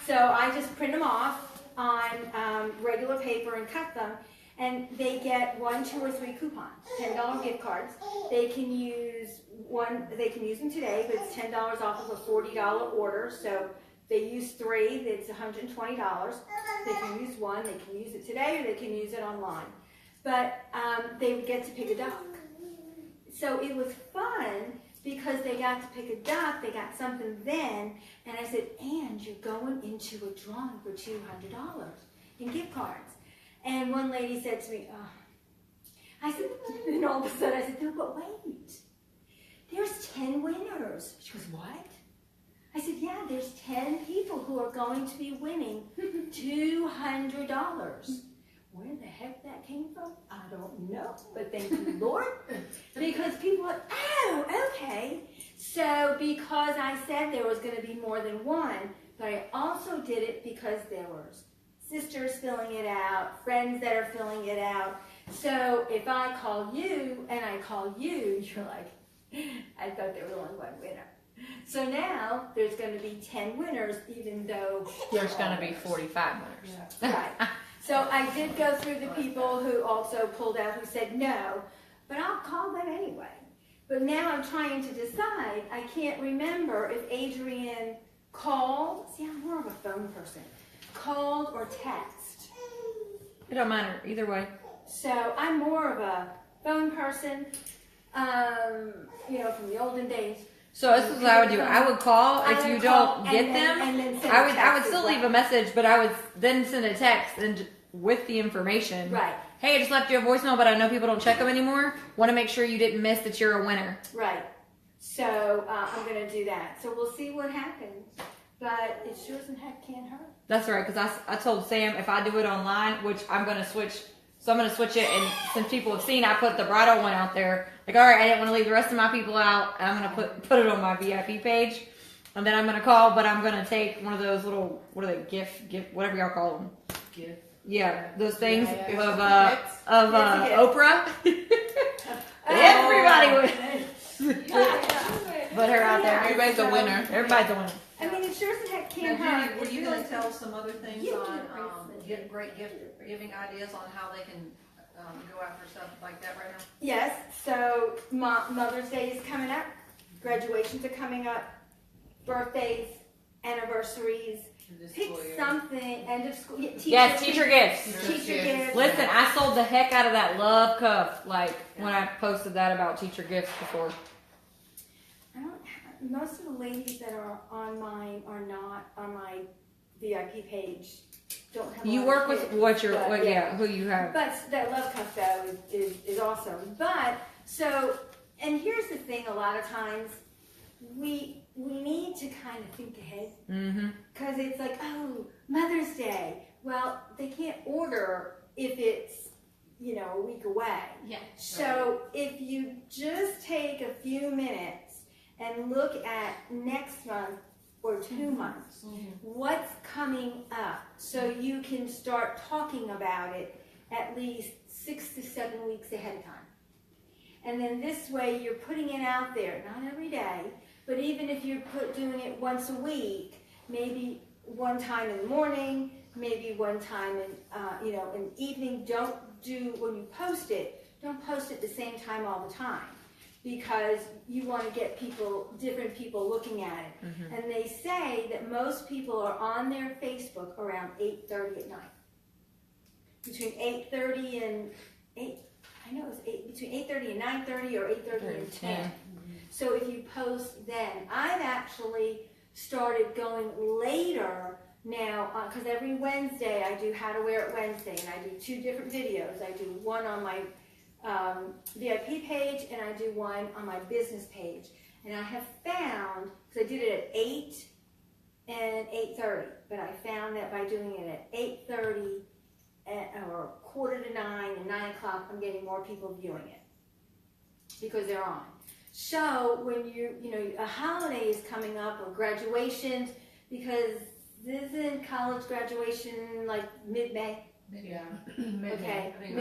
So I just print them off on regular paper and cut them, and they get 1, 2, or 3 coupons, $10 gift cards. They can use them today, but it's $10 off of a $40 order. So they use 3, it's $120. They can use 1, they can use it today, or they can use it online. But they would get to pick a duck. So it was fun because they got to pick a duck, they got something then, and I said, and you're going into a drawing for $200 in gift cards. And one lady said to me, oh. I said, and all of a sudden I said, no, but wait, there's 10 winners. She goes, what? I said, yeah, there's 10 people who are going to be winning $200. Where the heck that came from, I don't know, but thank you, Lord, because people are, oh, okay. So because I said there was going to be more than one, but I also did it because there were sisters filling it out, friends that are filling it out. So if I call you and I call you, you're like, I thought there was only one winner. So now there's going to be 10 winners, even though There's going to be 45 winners. right. So I did go through the people who also pulled out who said no, but I'll call them anyway. But now I'm trying to decide. I can't remember if Adrienne called. See, I'm more of a phone person. Called or text. It don't matter either way. So I'm more of a phone person, from the olden days. So this is what I would do. I would call if you don't get them. I would still leave a message, but I would then send a text and with the information. Right. Hey, I just left you a voicemail, but I know people don't check them anymore. Want to make sure you didn't miss that you're a winner. Right. So I'm going to do that. So we'll see what happens. But it sure as heck can't hurt. That's right, because I told Sam if I do it online, which I'm going to switch. So I'm going to switch it, and since people have seen, I put the bridal one out there. Like, all right, I didn't want to leave the rest of my people out. I'm going to put it on my VIP page, and then I'm going to call, but I'm going to take one of those little, what are they, gift, whatever y'all call them. Yeah, those things Yeah, of Fancy gift. Oprah. Everybody would put her out there. Everybody's a winner. Everybody's a winner. I mean, it sure as heck can't Now, hurt. Judy, were It's you really- gonna tell some other things Yeah, on, bracelet. get great giving ideas on how they can, go after stuff like that right now? Yes, so Mother's Day is coming up, graduations are coming up, birthdays, anniversaries. Pick something, end of school. Yes, teacher gifts. Teacher gifts. Listen, I sold the heck out of that love cuff, like when I posted that about teacher gifts before. I don't have, most of the ladies that are on mine are not on my VIP page. Don't have. a You lot work of with kids, what your, but what, yeah, who you have. But that love cuff though is awesome. But so, and here's the thing: a lot of times we need to kind of think ahead. Mm-hmm. Because it's like, oh, Mother's Day. Well, they can't order if it's, a week away. Yeah. So if you just take a few minutes and look at next month or 2 months, what's coming up, so you can start talking about it at least 6 to 7 weeks ahead of time. And then this way you're putting it out there, not every day, but even if you're doing it once a week, maybe one time in the morning, maybe one time in in the evening. Don't do, when you post it, don't post it the same time all the time, because you want to get different people looking at it. Mm-hmm. And they say that most people are on their Facebook around 8:30 at night. Between 8:30 and 8, I know it's 8, between 8:30 and 9:30 or 8:30 and 10. So if you post then, I've actually started going later now, because every Wednesday I do How to Wear It Wednesday, and I do 2 different videos. I do one on my VIP page, and I do one on my business page. And I have found, because I did it at 8 and 8:30, but I found that by doing it at 8:30 or 8:45 and 9 o'clock, I'm getting more people viewing it because they're on. So when a holiday is coming up, or graduations, because isn't college graduation like mid-May? Yeah. Okay. I think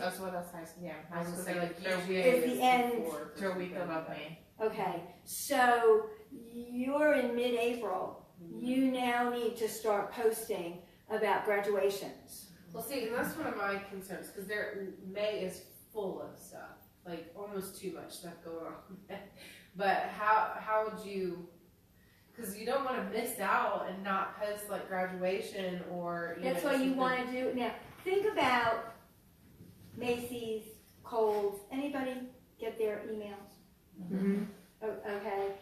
that's what that's high school. Yeah. I was gonna say like third week. It's the end. Third week of May. Okay, so you're in mid-April. You now need to start posting about graduations. Well, see, and that's one of my concerns, because May is full of stuff, like almost too much stuff going on. But how would you? Because you don't want to miss out and not post like graduation or. That's what you want to do. Now, think about Macy's, Kohl's. Anybody get their emails? Mm-hmm. Okay.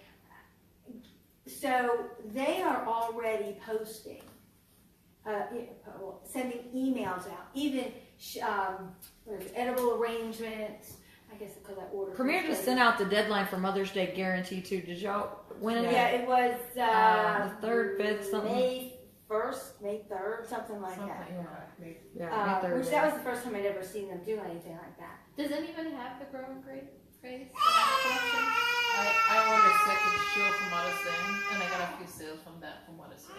So they are already posting, sending emails out, even edible arrangements. I guess because I ordered. Premier just sent out the deadline for Mother's Day guarantee too. Did y'all win it? Yeah, it was the 3rd, 5th, something. May 1st, May 3rd, something like that. Yeah, May 3rd. Which that was the first time I'd ever seen them do anything like that. Does anybody have the Grow and Grace collection? I ordered a second shoe from Mother's Day, and I got a few sales from that from Mother's Day.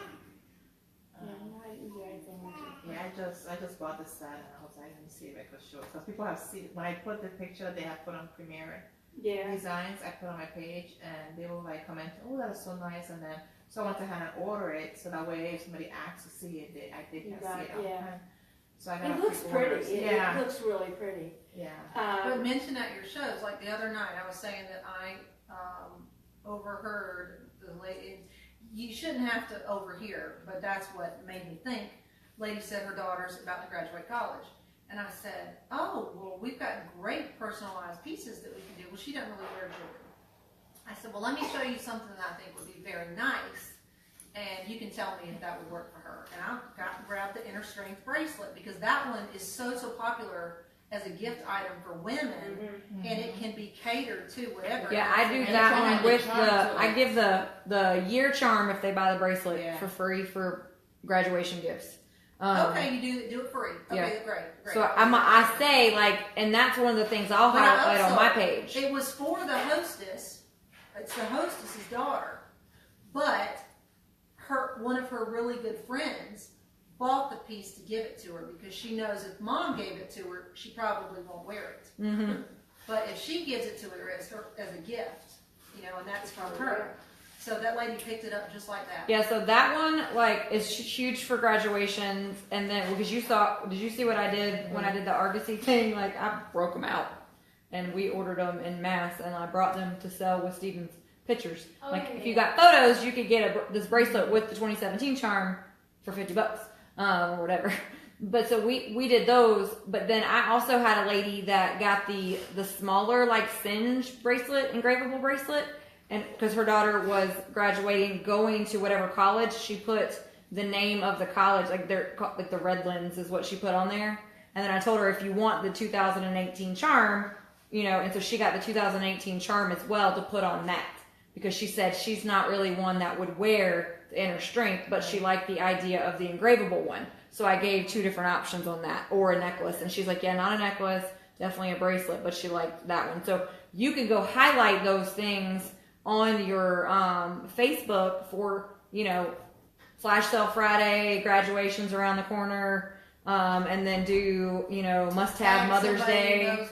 No, I didn't do anything with it. Yeah, I just bought this set, and I was like, let me see if I could show it. Because people have seen, when I put the picture they have put on Premiere Yeah. Designs, I put on my page, and they will like comment, oh, that is so nice, and then, so I went ahead and order it, so that way if somebody asks to see it, I did You not got see it, it. yeah. So I got It a looks few pretty. orders. It looks really pretty. Yeah. But mention at your shows, like the other night, I was saying that I overheard the lady. You shouldn't have to overhear, but that's what made me think. Lady said her daughter's about to graduate college, and I said, "Oh, well, we've got great personalized pieces that we can do." Well, she doesn't really wear jewelry. I said, "Well, let me show you something that I think would be very nice, and you can tell me if that would work for her." And I grabbed the Inner Strength bracelet because that one is so popular as a gift item for women, and it can be catered to whatever. Yeah, I do that one with I give the year charm if they buy the bracelet for free for graduation gifts. Okay, you do it free. Okay, Yeah. great. So I say like, and that's one of the things I'll But highlight on also, my page. It was for the hostess. It's the hostess's daughter, but one of her really good friends bought the piece to give it to her because she knows if mom gave it to her, she probably won't wear it. Mm-hmm. But if she gives it to her as a gift, you know, and that's from her. So that lady picked it up just like that. Yeah, so that one like is huge for graduations, and then because did you see what I did when I did the Argosy thing? Like I broke them out, and we ordered them in mass, and I brought them to sell with Steven's pictures. Oh, like yeah. if you got photos, you could get this bracelet with the 2017 charm for $50, or whatever. But so we did those, but then I also had a lady that got the smaller like Singe bracelet, engravable bracelet. And because her daughter was graduating, going to whatever college, she put the name of the college, like the Redlands is what she put on there. And then I told her if you want the 2018 charm, you know, and so she got the 2018 charm as well to put on that because she said she's not really one that would wear the inner strength, but she liked the idea of the engravable one. So I gave 2 different options on that, or a necklace, and she's like, yeah, not a necklace, definitely a bracelet, but she liked that one. So you can go highlight those things on your Facebook for, you know, Flash Sale Friday, graduations around the corner, and then do, you know, must-have Mother's Day.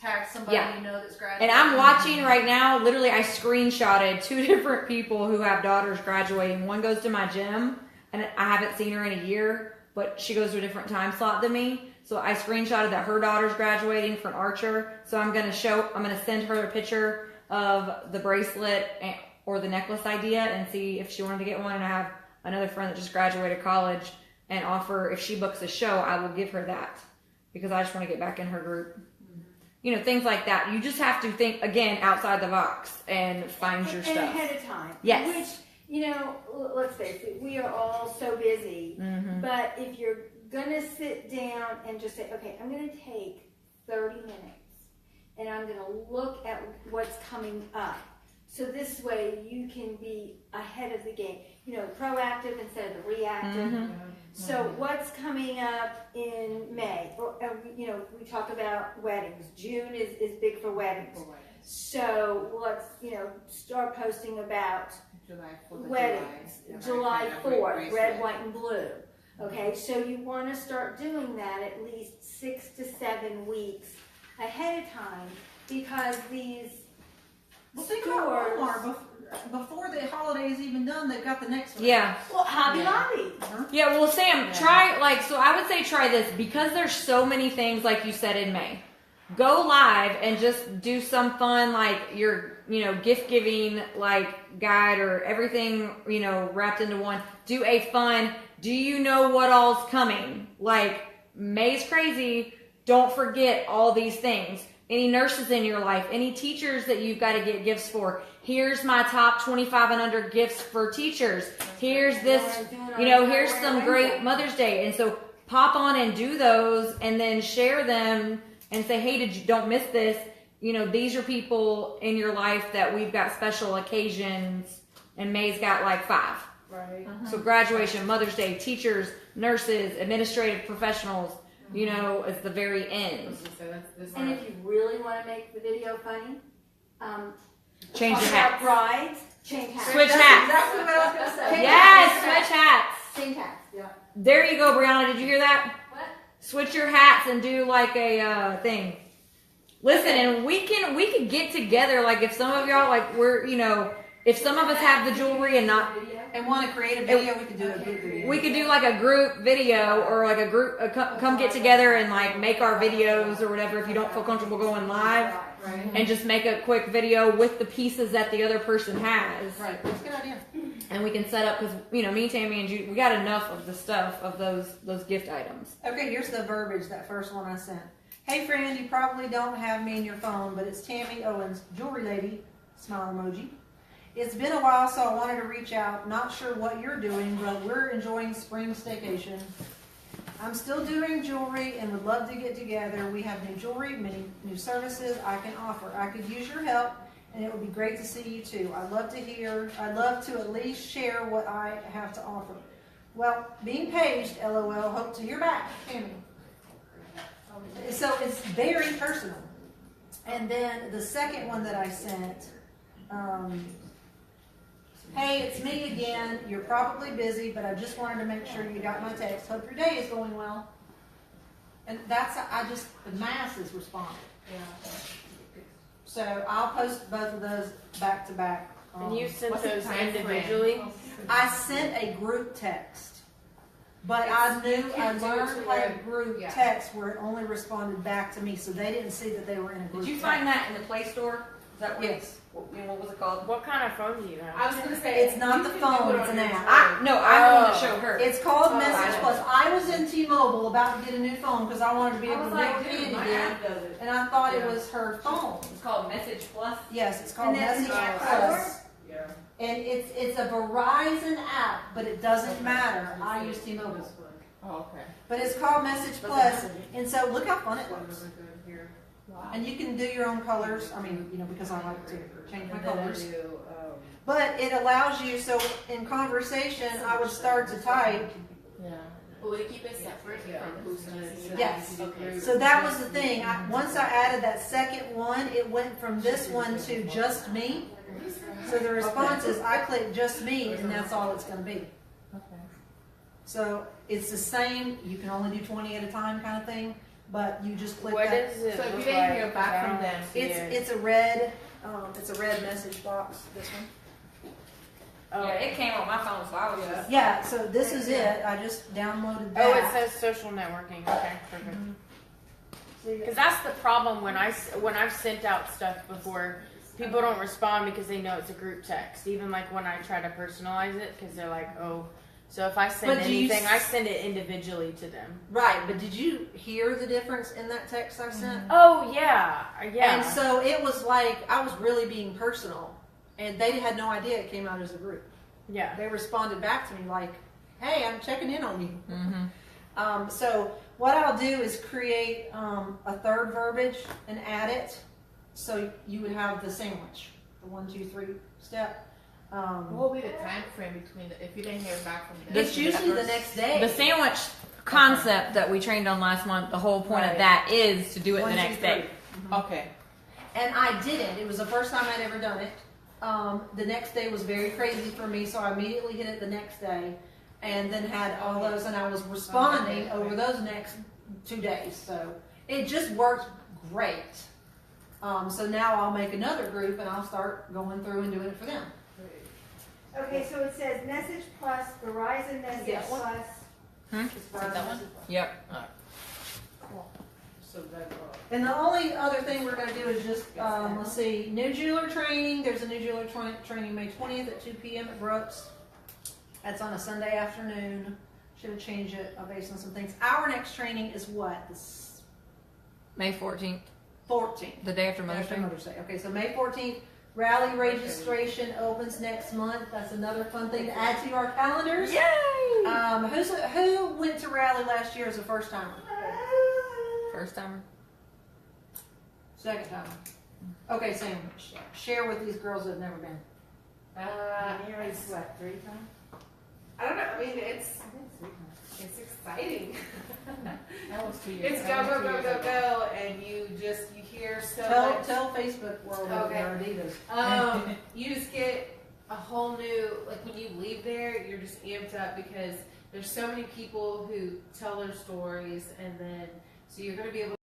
Tag somebody you know that's graduating. And I'm watching right now, literally I screenshotted 2 different people who have daughters graduating. One goes to my gym, and I haven't seen her in a year, but she goes to a different time slot than me. So I screenshotted that her daughter's graduating for an archer. So I'm going to send her a picture of the bracelet or the necklace idea and see if she wanted to get one. And I have another friend that just graduated college and offer, if she books a show, I will give her that because I just want to get back in her group. You know, things like that. You just have to think, again, outside the box and find your stuff. And ahead of time. Yes. Which, you know, let's face it, we are all so busy. Mm-hmm. But if you're going to sit down and just say, okay, I'm going to take 30 minutes and I'm going to look at what's coming up. So this way you can be ahead of the game. You know, proactive instead of the reactive. Mm-hmm. So what's coming up in May? You know, we talk about weddings. June is big for weddings. So let's, you know, start posting about weddings. July 4th, red, white, and blue. Okay, so you want to start doing that at least 6 to 7 weeks ahead of time because these think stores. about Walmart before the holiday's even done. They've got the next one. Yeah. Well, Hobby Lobby. Yeah, well, Sam, try, like, so I would say try this because there's so many things, like you said, in May. Go live and just do some fun, like, your, you know, gift giving, like, guide or everything, you know, wrapped into one. Do a fun, do you know what all's coming? Like, May's crazy. Don't forget all these things. Any nurses in your life, any teachers that you've got to get gifts for. Here's my top 25 and under gifts for teachers. Here's this, you know, here's some great Mother's Day. And so pop on and do those and then share them and say, hey, don't miss this. You know, these are people in your life that we've got special occasions, and May's got like 5. Right. So graduation, Mother's Day, teachers, nurses, administrative professionals, you know, at the very end. And if you really want to make the video funny, Change talk your about hats. brides, change hats. Switch That's hats. exactly what I was going to say. Yes, switch hats. Change hats. Yeah. There you go, Brianna. Did you hear that? What? Switch your hats and do like a thing. Listen, and we could get together. Like if some of y'all, like we're, you know, if some of us have the jewelry and not, And want to create a video, we can do a good video. we could do like a group video or like a group, come get together and like make our videos or whatever. If you don't feel comfortable going live, and just make a quick video with the pieces that the other person has. Right, that's a good idea. And we can set up because you know me, Tammy, and Judy, we got enough of the stuff of those gift items. Okay, here's the verbiage, that first one I sent. Hey friend, you probably don't have me in your phone, but it's Tammy Owens, jewelry lady, smile emoji. It's been a while, so I wanted to reach out. Not sure what you're doing, but we're enjoying spring staycation. I'm still doing jewelry and would love to get together. We have new jewelry, many new services I can offer. I could use your help, and it would be great to see you too. I'd love to at least share what I have to offer. Well, being paged, LOL, hope to hear back, Tammy. So it's very personal. And then the second one that I sent, hey, hey, it's me again. You're probably busy, but I just wanted to make sure you got my text. Hope your day is going well. And that's, the masses responded. Yeah. So I'll post both of those back to back. And you sent What's the those time frame? individually? I sent a group text, but I learned how to group text where it only responded back to me, so they didn't see that they were in a group Did you text. find that in the Play Store? Is that what? Yes. What was it called? What kind of phone do you have? I was gonna say It's not the phone, it's an app. I'm the one that showed her. It's called Oh, Message I know. Plus. I was in T-Mobile about to get a new phone because I wanted to be I able was to make like, Candy dude, my did, app does it. and I thought it Yeah. was her phone. It's called Message Plus. Yes, it's called And that's Message the app Plus. Yeah. And it's a Verizon app, but it doesn't matter. I use T-Mobile. Oh, okay. But it's called Message Plus, and so look how fun it looks. Wow. And you can do your own colors. I mean, because I like to change my And then I colors. do, But it allows you, so in conversation, I would start to type. Yeah. Will we keep it separate from who's gonna? Yes. Okay. So that was the thing. Once I added that second one, it went from this one to just me. So the response is, I click just me, and that's all it's going to be. Okay. So it's the same. You can only do 20 at a time, kind of thing. But you just click What that. does it So if look you didn't like? hear back from I don't them, see It's it. it's a red message box. This one. Oh. Yeah, it came on my phone, so I was just. Yeah. So this is it. I just downloaded that. Oh, it says social networking. Okay, perfect. Because that's the problem when I've sent out stuff before, people don't respond because they know it's a group text. Even like when I try to personalize it, because they're like, oh. So if I send But do you anything, I send it individually to them. Right. But did you hear the difference in that text I sent? Oh yeah, yeah. And so it was like I was really being personal, and they had no idea it came out as a group. yeah. They responded back to me like, "Hey, I'm checking in on you." Mm-hmm. So what I'll do is create a third verbiage and add it, so you would have the sandwich, the 1, 2, 3 step. What will be the time frame between if you didn't hear back from them? It's usually the next day. The sandwich concept that we trained on last month, the whole point Right. of that is to do it 1, the 2, next 3. day. Okay. And I didn't. It was the first time I'd ever done it. The next day was very crazy for me, so I immediately hit it the next day, and then had all those, and I was responding over those next 2 days. So it just worked great. So now I'll make another group, and I'll start going through and doing it for them. Okay, so it says Message Plus, Verizon Message Yes. Plus. Hmm? It's Verizon that one? Message Plus. Yep. so that's all. And the only other thing we're going to do is just, let's see, new jeweler training. There's a new jeweler training May 20th at 2 p.m. at Brooks. That's on a Sunday afternoon. Should have changed it based on some things. Our next training is what? This May 14th, 14th. the day after Mother's After Day. Mother's Day. Okay, so May 14th, rally registration opens next month. That's another fun thing to add to our calendars. Yay! Who went to rally last year as a first timer? First timer. Second timer. Okay, Sam, share with these girls that have never been. It's what, 3 times? I don't know. I mean, it's exciting. That was 2 years. It's go go go go go, and you hear so much. Tell Facebook world over there, Adidas. You just get a whole new, like when you leave there, you're just amped up because there's so many people who tell their stories, and then so you're going to be able